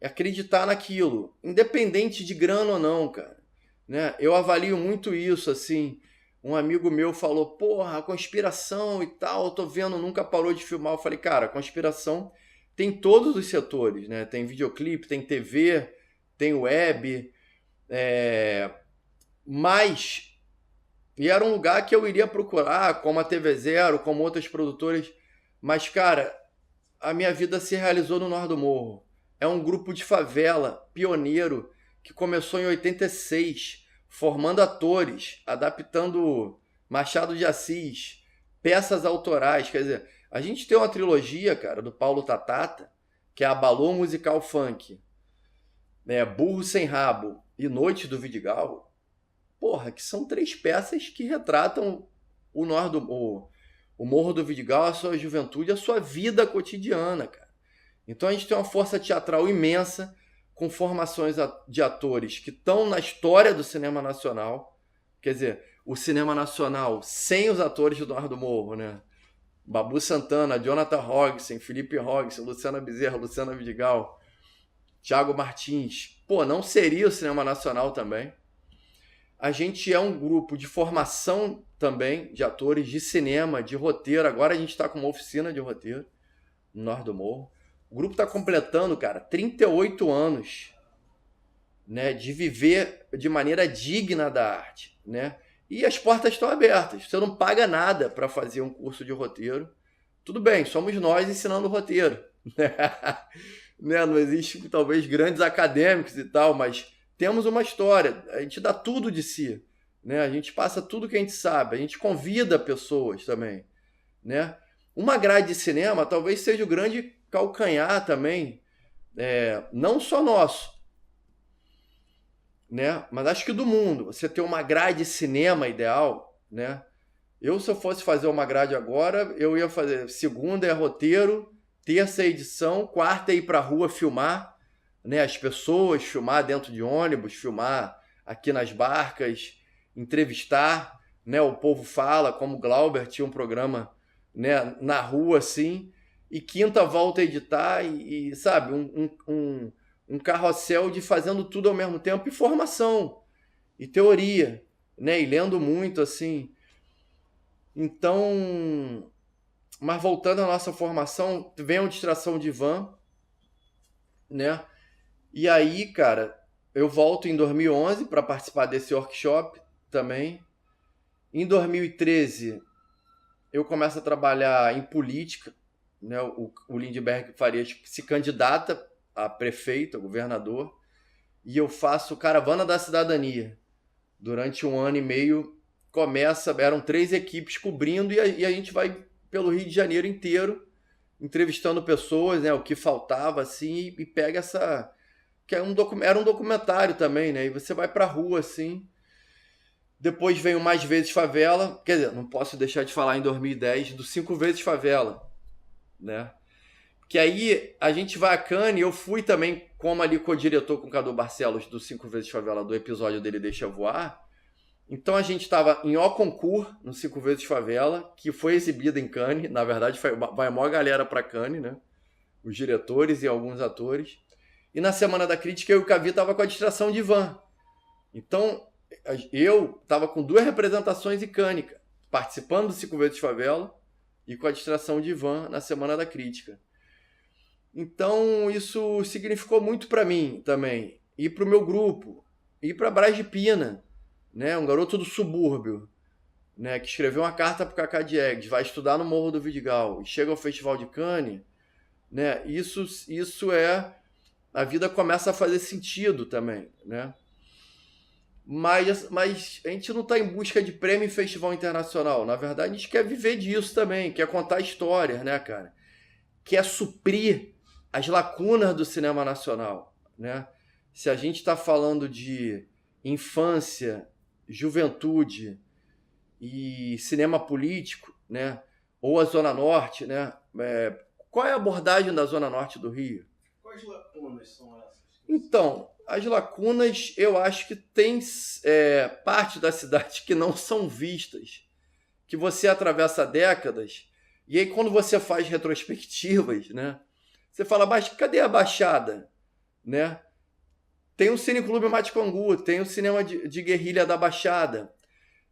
Acreditar naquilo, independente de grana ou não, cara. Né? Eu avalio muito isso, assim. Um amigo meu falou, porra, a conspiração e tal, eu tô vendo, nunca parou de filmar. Eu falei, cara, a conspiração tem todos os setores, né? Tem videoclipe, tem TV, tem web, mas... E era um lugar que eu iria procurar, como a TV Zero, como outras produtoras. Mas, cara, a minha vida se realizou no Norte do Morro. É um grupo de favela pioneiro que começou em 86, formando atores, adaptando Machado de Assis, peças autorais. Quer dizer, a gente tem uma trilogia, cara, do Paulo Tatata, que é Abalô Musical Funk, né, Burro Sem Rabo e Noite do Vidigal. Porra, que são 3 peças que retratam o Morro do Vidigal, a sua juventude, a sua vida cotidiana, cara. Então a gente tem uma força teatral imensa, com formações de atores que estão na história do cinema nacional. Quer dizer, o cinema nacional sem os atores do Norte do Morro, né? Babu Santana, Jonathan Hogson, Felipe Hogson, Luciana Bezerra, Luciana Vidigal, Thiago Martins. Pô, não seria o cinema nacional também. A gente é um grupo de formação também de atores de cinema, de roteiro. Agora a gente está com uma oficina de roteiro no Norte do Morro. O grupo está completando, cara, 38 anos, né, de viver de maneira digna da arte, né? E as portas estão abertas. Você não paga nada para fazer um curso de roteiro, Tudo bem, somos nós ensinando o roteiro. Né? Não existe, talvez, grandes acadêmicos e tal, mas temos uma história. A gente dá tudo de si. Né? A gente passa tudo que a gente sabe. A gente convida pessoas também. Né? Uma grade de cinema talvez seja o grande calcanhar também, não só nosso, né? Mas acho que do mundo. Você ter uma grade de cinema ideal, né? Se eu fosse fazer uma grade agora, eu ia fazer segunda é roteiro, terça é edição, quarta é ir pra rua filmar, né? As pessoas, filmar dentro de ônibus, filmar aqui nas barcas, entrevistar, né? O povo fala, como o Glauber tinha um programa, né? Na rua assim, e quinta volta a editar sabe, um carrossel de fazendo tudo ao mesmo tempo, e formação, e teoria, né? E lendo muito assim. Então, mas voltando à nossa formação, vem a distração de van, né? E aí, cara, eu volto em 2011 para participar desse workshop também. Em 2013, eu começo a trabalhar em política, né? O Lindbergh Farias se candidata a prefeito, a governador, e eu faço Caravana da Cidadania. Durante 1 ano e meio, eram 3 equipes cobrindo, e a gente vai pelo Rio de Janeiro inteiro, entrevistando pessoas, né, o que faltava, assim, e pega essa... que era um documentário também, né, e você vai pra rua, assim. Depois vem o Mais Vezes Favela, quer dizer, não posso deixar de falar em 2010 do 5 Vezes Favela, né, que aí a gente vai a Cannes, eu fui também como ali co-diretor com o Cadu Barcelos do 5 Vezes Favela, do episódio dele Deixa Voar. Então a gente estava em O Concur, no 5 Vezes Favela, que foi exibido em Cannes. Na verdade, vai a maior galera para Cannes, né? Os diretores e alguns atores. E na Semana da Crítica, eu e o Cavi estava com a distração de van. Então, eu estava com 2 representações icânicas, participando do 5 Vezes Favela e com a distração de van na Semana da Crítica. Então, isso significou muito para mim também. E para o meu grupo. E para Brás de Pina, né? Um garoto do subúrbio, né? Que escreveu uma carta para o Cacá Diegues, vai estudar no Morro do Vidigal e chega ao Festival de Cannes, né? Isso é... A vida começa a fazer sentido também, né? Mas a gente não está em busca de prêmio em festival internacional. Na verdade, a gente quer viver disso também, quer contar histórias, né, cara? Quer suprir as lacunas do cinema nacional, né? Se a gente está falando de infância, juventude e cinema político, né? Ou a Zona Norte, né? Qual é a abordagem da Zona Norte do Rio? Quais lacunas são essas? Então, as lacunas, eu acho que tem parte da cidade que não são vistas, que você atravessa décadas, e aí quando você faz retrospectivas, né? Você fala, mas cadê a Baixada? Né? Tem o Cineclube Maticongu, tem o cinema de guerrilha da Baixada,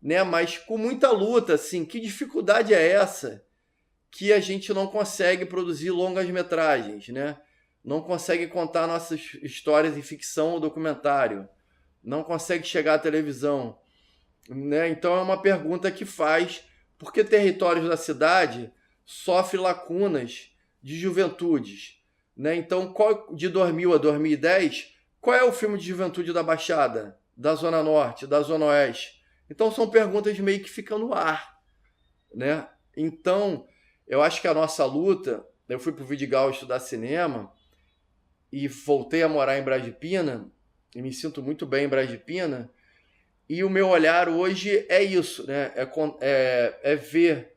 né? Mas com muita luta, assim, que dificuldade é essa que a gente não consegue produzir longas metragens, né? Não consegue contar nossas histórias em ficção ou documentário, não consegue chegar à televisão, né? Então é uma pergunta que faz, por que territórios da cidade sofrem lacunas de juventudes, né? Então, de 2000 a 2010, qual é o filme de juventude da Baixada, da Zona Norte, da Zona Oeste? Então são perguntas meio que ficam no ar, né? Então, eu acho que a nossa luta... Eu fui para o Vidigal estudar cinema e voltei a morar em Brás de Pina, e me sinto muito bem em Brás de Pina, e o meu olhar hoje é isso, né? É ver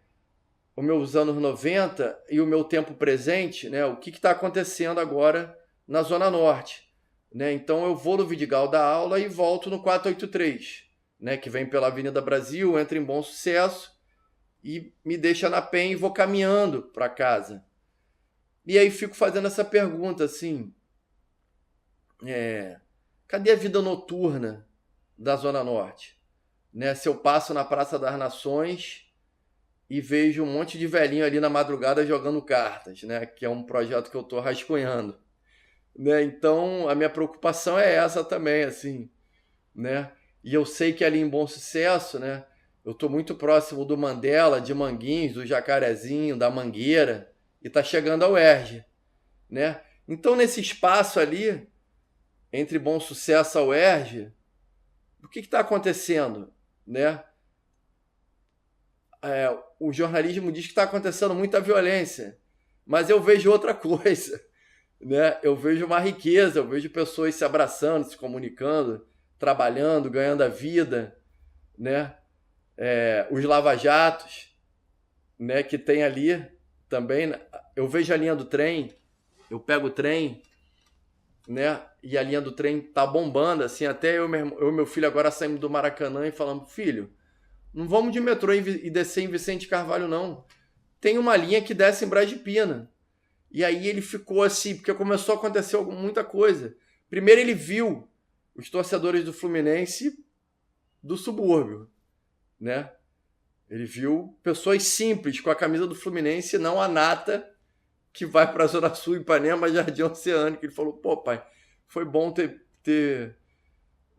os meus anos 90 e o meu tempo presente, né? O que está acontecendo agora na Zona Norte, né? Então eu vou no Vidigal dar aula e volto no 483, né? Que vem pela Avenida Brasil, entra em Bom Sucesso e me deixa na Penha e vou caminhando para casa. E aí fico fazendo essa pergunta assim, cadê a vida noturna da Zona Norte? Né? Se eu passo na Praça das Nações e vejo um monte de velhinho ali na madrugada jogando cartas, né? Que é um projeto que eu estou rascunhando, né? Então a minha preocupação é essa também, assim, né? E eu sei que ali em Bom Sucesso, né? Eu tô muito próximo do Mandela, de Manguinhos, do Jacarezinho, da Mangueira, e tá chegando ao UERJ, né? Então, nesse espaço ali, entre Bom Sucesso ao UERJ, o que está acontecendo, né? O jornalismo diz que está acontecendo muita violência, mas eu vejo outra coisa, né? Eu vejo uma riqueza, eu vejo pessoas se abraçando, se comunicando, trabalhando, ganhando a vida, né? Os lava-jatos, né? Que tem ali também. Eu vejo a linha do trem, eu pego o trem, né? E a linha do trem tá bombando, assim, até eu e meu filho agora saímos do Maracanã e falamos, filho, não vamos de metrô e descer em Vicente Carvalho, não. Tem uma linha que desce em Braz de Pina. E aí ele ficou assim, porque começou a acontecer muita coisa. Primeiro ele viu os torcedores do Fluminense do subúrbio, né? Ele viu pessoas simples com a camisa do Fluminense, não a nata que vai para a Zona Sul, Ipanema, Jardim Oceânico. Ele falou, pô, pai, foi bom ter...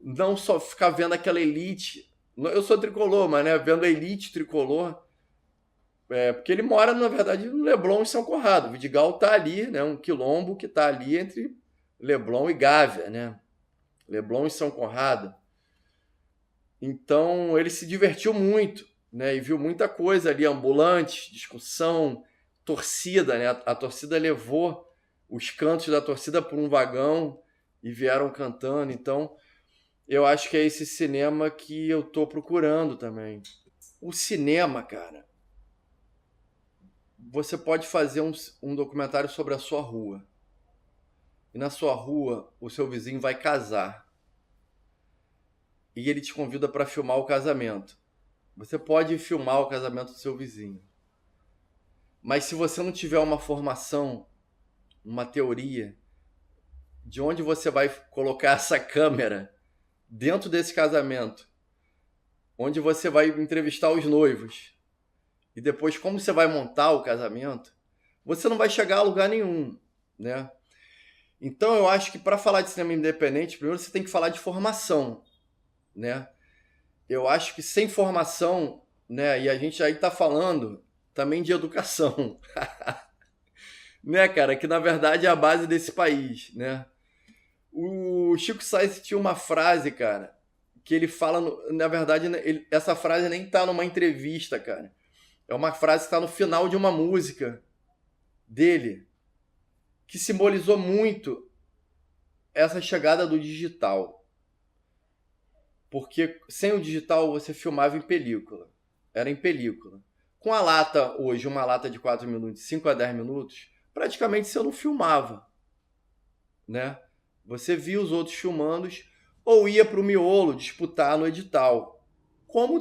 Não só ficar vendo aquela elite. Eu sou tricolor, mas né, vendo a elite tricolor. Porque ele mora, na verdade, no Leblon e São Conrado. O Vidigal tá ali, né? Um quilombo que tá ali entre Leblon e Gávea, né? Leblon e São Conrado. Então, ele se divertiu muito, né? E viu muita coisa ali, ambulante, discussão, torcida, né? A torcida levou os cantos da torcida por um vagão e vieram cantando. Então, eu acho que é esse cinema que eu tô procurando também. O cinema, cara, você pode fazer um documentário sobre a sua rua. E na sua rua, o seu vizinho vai casar. E ele te convida para filmar o casamento. Você pode filmar o casamento do seu vizinho. Mas se você não tiver uma formação, uma teoria, de onde você vai colocar essa câmera dentro desse casamento, onde você vai entrevistar os noivos, e depois como você vai montar o casamento, você não vai chegar a lugar nenhum, né? Então eu acho que para falar de cinema independente, primeiro você tem que falar de formação, né? Eu acho que sem formação, né? E a gente aí tá falando também de educação, né, cara? Que na verdade é a base desse país, né? O Chico Science tinha uma frase, cara, que ele fala, na verdade, essa frase nem tá numa entrevista, cara. É uma frase que está no final de uma música dele, que simbolizou muito essa chegada do digital. Porque sem o digital você filmava em película. Era em película. Com a lata hoje, uma lata de 4 minutos, 5 a 10 minutos, praticamente você não filmava, né? Você via os outros filmando ou ia para o miolo disputar no edital. Como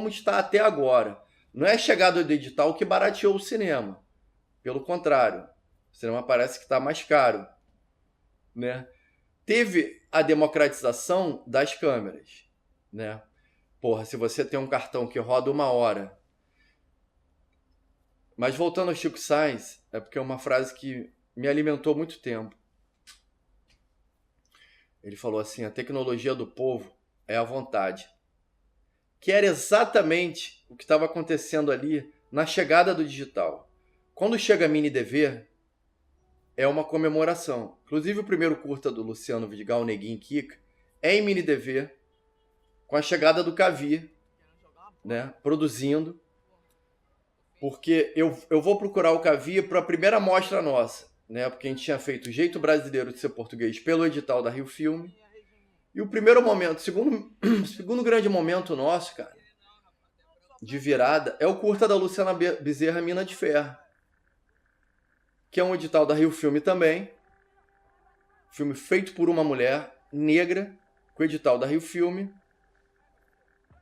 está até agora. Não é a chegada do edital que barateou o cinema. Pelo contrário, o cinema parece que está mais caro, né? Teve a democratização das câmeras, né? Porra, se você tem um cartão que roda 1 hora... Mas voltando ao Chico Science, é porque é uma frase que me alimentou muito tempo. Ele falou assim, a tecnologia do povo é a vontade. Que era exatamente o que estava acontecendo ali na chegada do digital. Quando chega a Mini DV, é uma comemoração. Inclusive o primeiro curta do Luciano Vidigal, Neguinho Kika, é em Mini DV, com a chegada do Cavi, né, produzindo. Porque eu vou procurar o Cavi para a primeira mostra nossa, né, porque a gente tinha feito o Jeito Brasileiro de Ser Português pelo edital da Rio Filme. E o primeiro momento, segundo grande momento nosso, cara, de virada, é o curta da Luciana Bezerra, Mina de Ferro, que é um edital da Rio Filme também, filme feito por uma mulher negra, com o edital da Rio Filme,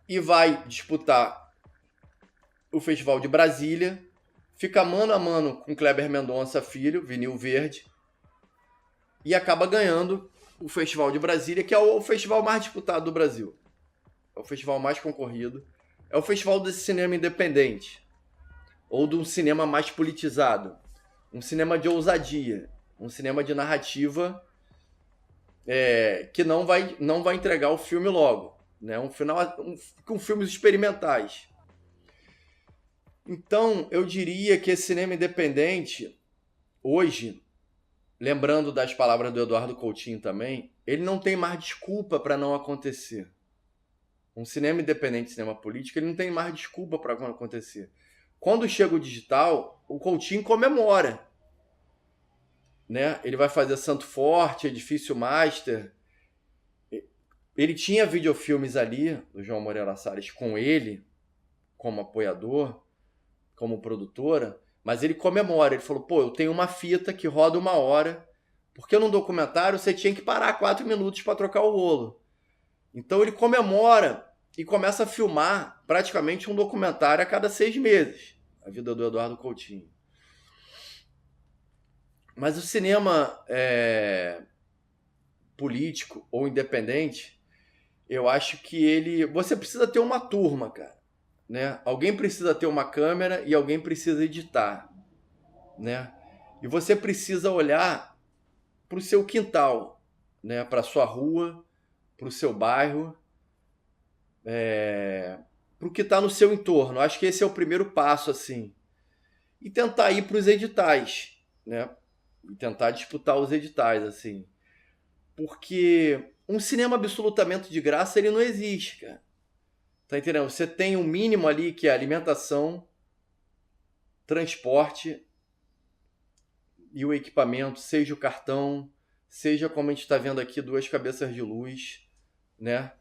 e vai disputar o Festival de Brasília, fica mano a mano com Kleber Mendonça Filho, Vinil Verde, e acaba ganhando o Festival de Brasília, que é o festival mais disputado do Brasil. É o festival mais concorrido. É o festival desse cinema independente. Ou de um cinema mais politizado. Um cinema de ousadia. Um cinema de narrativa que não vai entregar o filme logo. né? Com filmes experimentais. Então, eu diria que esse cinema independente, hoje, lembrando das palavras do Eduardo Coutinho também, ele não tem mais desculpa para não acontecer. Um cinema independente, cinema político, ele não tem mais desculpa para não acontecer. Quando chega o digital, o Coutinho comemora, né? Ele vai fazer Santo Forte, Edifício Master. Ele tinha videofilmes ali, do João Moreira Salles, com ele, como apoiador, como produtora, mas ele comemora. Ele falou, pô, eu tenho uma fita que roda 1 hora, porque num documentário você tinha que parar 4 minutos para trocar o rolo. Então ele comemora e começa a filmar praticamente um documentário a cada 6 meses. A vida do Eduardo Coutinho. Mas o cinema político ou independente, eu acho que você precisa ter uma turma, cara, né? Alguém precisa ter uma câmera e alguém precisa editar, né? E você precisa olhar para o seu quintal, né? Para a sua rua, para o seu bairro, para o que está no seu entorno. Acho que esse é o primeiro passo, assim. E tentar ir para os editais, né? E tentar disputar os editais, assim. Porque um cinema absolutamente de graça, ele não existe, cara. Tá entendendo? Você tem um mínimo ali que é alimentação, transporte e o equipamento, seja o cartão, seja como a gente está vendo aqui, 2 cabeças de luz, né?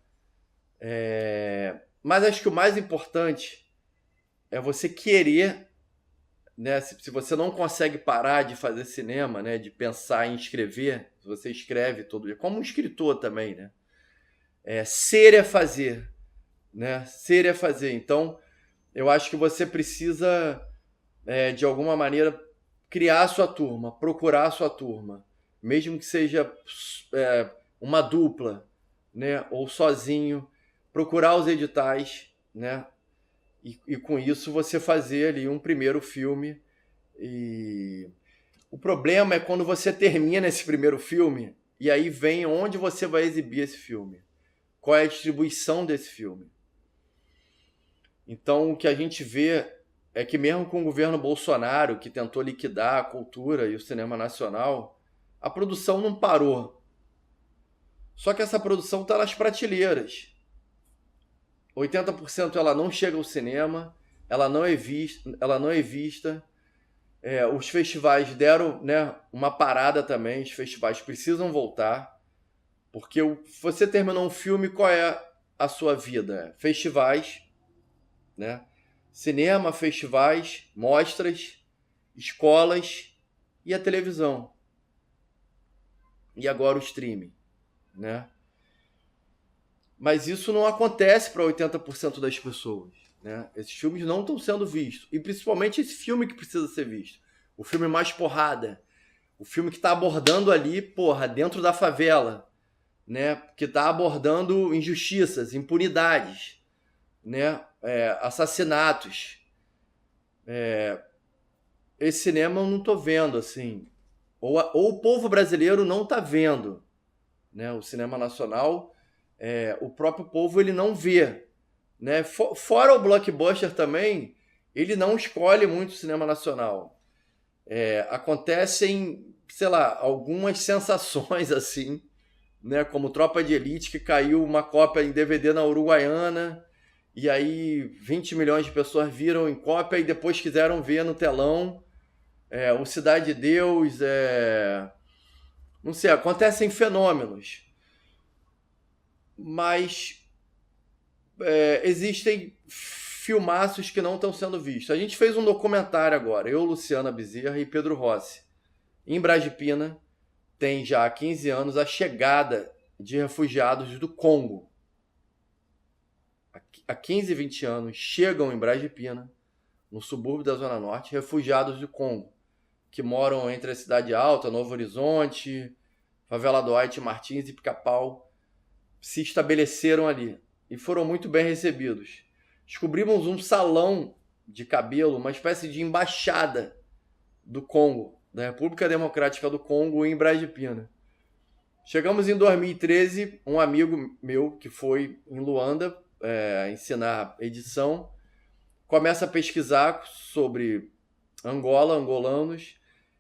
Mas acho que o mais importante é você querer, né? Se você não consegue parar de fazer cinema, né? De pensar em escrever, se você escreve todo dia, como um escritor também, né? Ser é fazer, né? Ser é fazer. Então, eu acho que você precisa, de alguma maneira, criar a sua turma, procurar a sua turma, mesmo que seja uma dupla, né? Ou sozinho, procurar os editais, né? E com isso você fazer ali um primeiro filme. E o problema é quando você termina esse primeiro filme e aí vem onde você vai exibir esse filme. Qual é a distribuição desse filme? Então o que a gente vê é que mesmo com o governo Bolsonaro, que tentou liquidar a cultura e o cinema nacional, a produção não parou. Só que essa produção está nas prateleiras. 80% ela não chega ao cinema, ela não é vista. Os festivais deram, né, uma parada também, os festivais precisam voltar, porque você terminou um filme, qual é a sua vida? Festivais, né? Cinema, festivais, mostras, escolas e a televisão. E agora o streaming, né? Mas isso não acontece para 80% das pessoas, né? Esses filmes não estão sendo vistos. E principalmente esse filme que precisa ser visto. O filme mais porrada. O filme que está abordando ali, dentro da favela, né? Que está abordando injustiças, impunidades, né? Assassinatos. Esse cinema eu não estou vendo, assim. Ou o povo brasileiro não está vendo, né? O cinema nacional... o próprio povo ele não vê, né? Fora o blockbuster também, ele não escolhe muito o cinema nacional. Acontecem, sei lá, algumas sensações assim, né? Como Tropa de Elite, que caiu uma cópia em DVD na Uruguaiana, e aí 20 milhões de pessoas viram em cópia e depois quiseram ver no telão. O Cidade de Deus, não sei, acontecem fenômenos. Mas existem filmaços que não estão sendo vistos. A gente fez um documentário agora, eu, Luciana Bezerra e Pedro Rossi. Em Brasília tem já há 15 anos a chegada de refugiados do Congo. Há 15, 20 anos chegam em Brasília, no subúrbio da Zona Norte, refugiados do Congo, que moram entre a Cidade Alta, Novo Horizonte, Favela do Ait, Martins e Pica-Pau. Se estabeleceram ali e foram muito bem recebidos. Descobrimos um salão de cabelo, uma espécie de embaixada do Congo, da República Democrática do Congo, em Brasília. Chegamos em 2013, um amigo meu que foi em Luanda ensinar edição, começa a pesquisar sobre Angola, angolanos.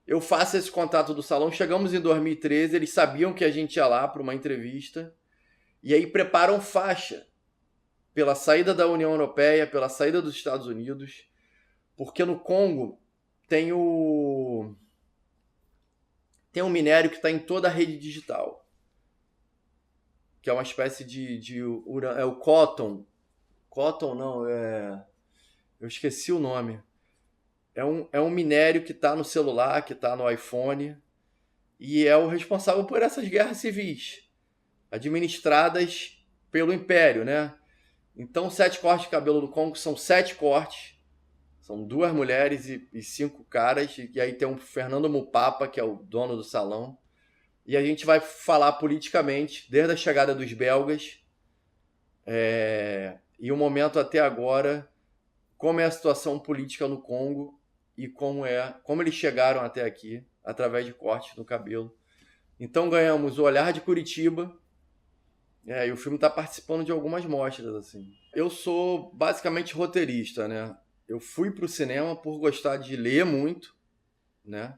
Eu faço esse contato do salão. Chegamos em 2013, eles sabiam que a gente ia lá para uma entrevista. E aí preparam faixa pela saída da União Europeia, pela saída dos Estados Unidos. Porque no Congo tem um minério que está em toda a rede digital. Que é uma espécie de é o cotton. Cotton não, eu esqueci o nome. É um minério que está no celular, que está no iPhone, e é o responsável por essas guerras civis, administradas pelo Império, né? Então, 7 cortes de cabelo do Congo são 7 cortes, são 2 mulheres e 5 caras, e aí tem o Fernando Mupapa, que é o dono do salão, e a gente vai falar politicamente, desde a chegada dos belgas, e o momento até agora, como é a situação política no Congo, e como eles chegaram até aqui, através de cortes no cabelo. Então ganhamos o Olhar de Curitiba, e o filme está participando de algumas mostras, assim. Eu sou basicamente roteirista, né? Eu fui para o cinema por gostar de ler muito, né?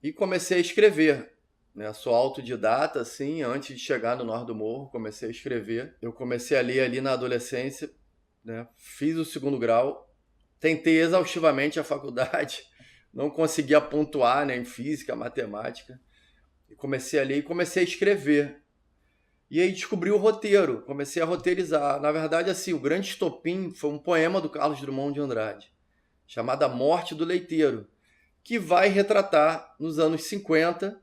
E comecei a escrever, né? Sou autodidata, assim, antes de chegar no Norte do Morro, comecei a escrever. Eu comecei a ler ali na adolescência, né? Fiz o 2º grau, tentei exaustivamente a faculdade, não conseguia pontuar, né, em física, matemática. E comecei a ler e comecei a escrever. E aí descobri o roteiro, comecei a roteirizar. Na verdade, assim, o grande estopim foi um poema do Carlos Drummond de Andrade, chamado A Morte do Leiteiro, que vai retratar, nos anos 50,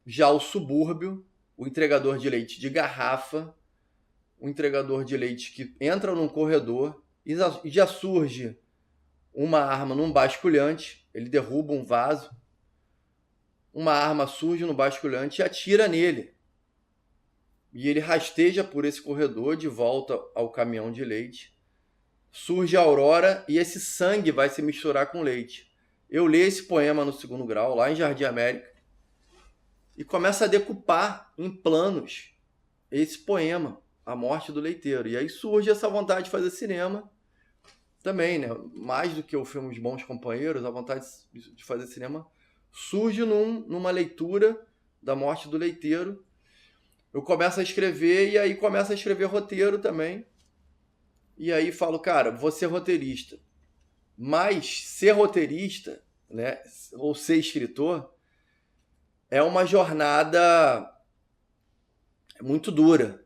já o subúrbio, o entregador de leite de garrafa, o entregador de leite que entra num corredor e já surge uma arma num basculhante, ele derruba um vaso, uma arma surge no basculhante e atira nele. E ele rasteja por esse corredor de volta ao caminhão de leite. Surge a aurora e esse sangue vai se misturar com leite. Eu leio esse poema no 2º grau, lá em Jardim América, e começo a decupar em planos esse poema, A Morte do Leiteiro. E aí surge essa vontade de fazer cinema também, né? Mais do que o filme Os Bons Companheiros, a vontade de fazer cinema surge numa leitura da Morte do Leiteiro. Eu começo a escrever e aí começo a escrever roteiro também. E aí falo, cara, vou ser roteirista. Mas ser roteirista, né, ou ser escritor, é uma jornada muito dura,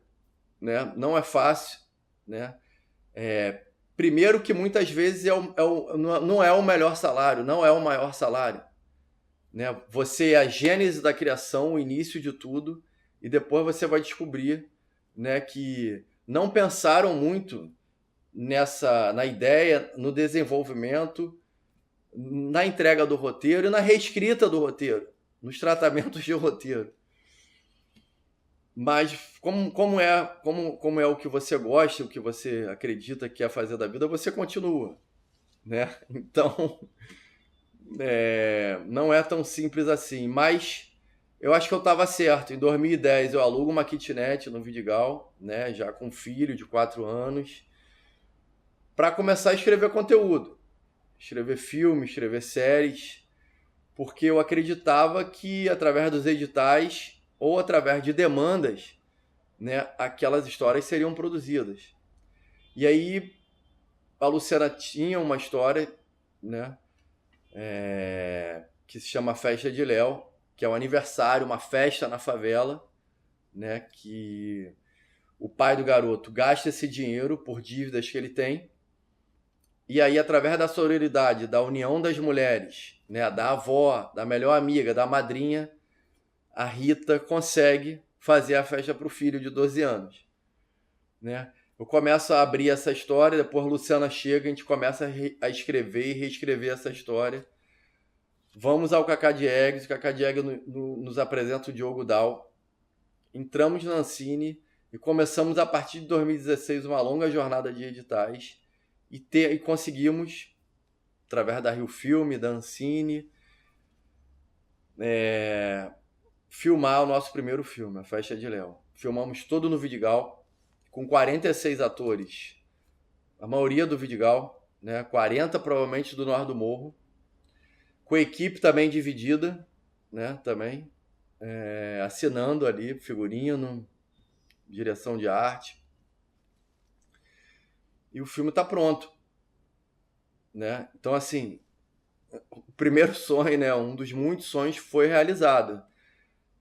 né? Não é fácil, né? Primeiro que muitas vezes não é o melhor salário, não é o maior salário, né? Você é a gênese da criação, o início de tudo, e depois você vai descobrir, né, que não pensaram muito na ideia, no desenvolvimento, na entrega do roteiro e na reescrita do roteiro, nos tratamentos de roteiro. Mas como é o que você gosta, o que você acredita que é fazer da vida, você continua, né? Então, não é tão simples assim. Mas eu acho que eu estava certo. Em 2010 eu alugo uma kitnet no Vidigal, né? Já com um filho de 4 anos, para começar a escrever conteúdo. Escrever filmes, escrever séries, porque eu acreditava que através dos editais ou através de demandas, né, aquelas histórias seriam produzidas. E aí a Luciana tinha uma história, né, que se chama Festa de Léo, que é um aniversário, uma festa na favela, né, que o pai do garoto gasta esse dinheiro por dívidas que ele tem. E aí, através da sororidade, da união das mulheres, né, da avó, da melhor amiga, da madrinha, a Rita consegue fazer a festa para o filho de 12 anos. Né? Eu começo a abrir essa história, depois a Luciana chega, a gente começa a escrever e reescrever essa história. Vamos ao Cacá Diegues, o Cacá Diegues nos apresenta o Diogo Dal. Entramos na Ancine e começamos, a partir de 2016, uma longa jornada de editais e conseguimos, através da Rio Filme, da Ancine, filmar o nosso primeiro filme, A Festa de Léo. Filmamos todo no Vidigal, com 46 atores. A maioria do Vidigal, né? 40 provavelmente do Norte do Morro. Com a equipe também dividida, né? Também. Assinando ali, figurino, direção de arte. E o filme está pronto, né? Então, assim, o primeiro sonho, né? Um dos muitos sonhos foi realizado,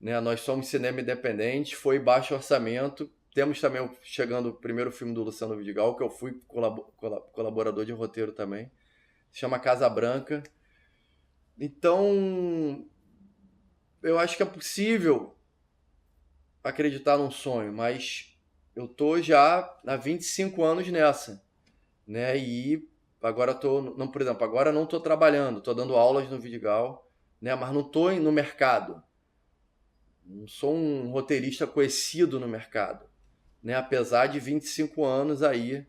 né? Nós somos cinema independente, foi baixo orçamento. Temos também, chegando o primeiro filme do Luciano Vidigal, que eu fui colaborador de roteiro também. Se chama Casa Branca. Então, eu acho que é possível acreditar num sonho, mas eu tô já há 25 anos nessa, né? E agora não, por exemplo, agora não tô trabalhando, tô dando aulas no Vidigal, né? Mas não tô no mercado. Não sou um roteirista conhecido no mercado, né? Apesar de 25 anos aí.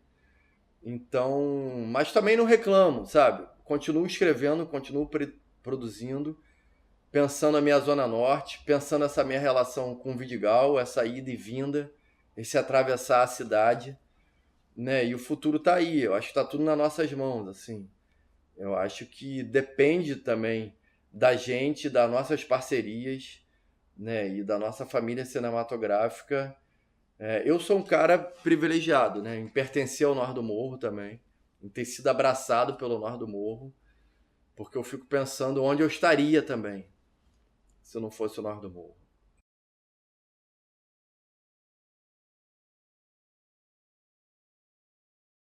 Então, mas também não reclamo, sabe? Continuo escrevendo, continuo produzindo, pensando a minha Zona Norte, pensando essa minha relação com o Vidigal, essa ida e vinda, esse atravessar a cidade, né? E o futuro tá aí, eu acho que tá tudo nas nossas mãos, assim. Eu acho que depende também da gente, das nossas parcerias, né? E da nossa família cinematográfica. Eu sou um cara privilegiado, né? Em pertencer ao Norte do Morro também, em ter sido abraçado pelo Norte do Morro, porque eu fico pensando onde eu estaria também, se não fosse o Norte do Morro.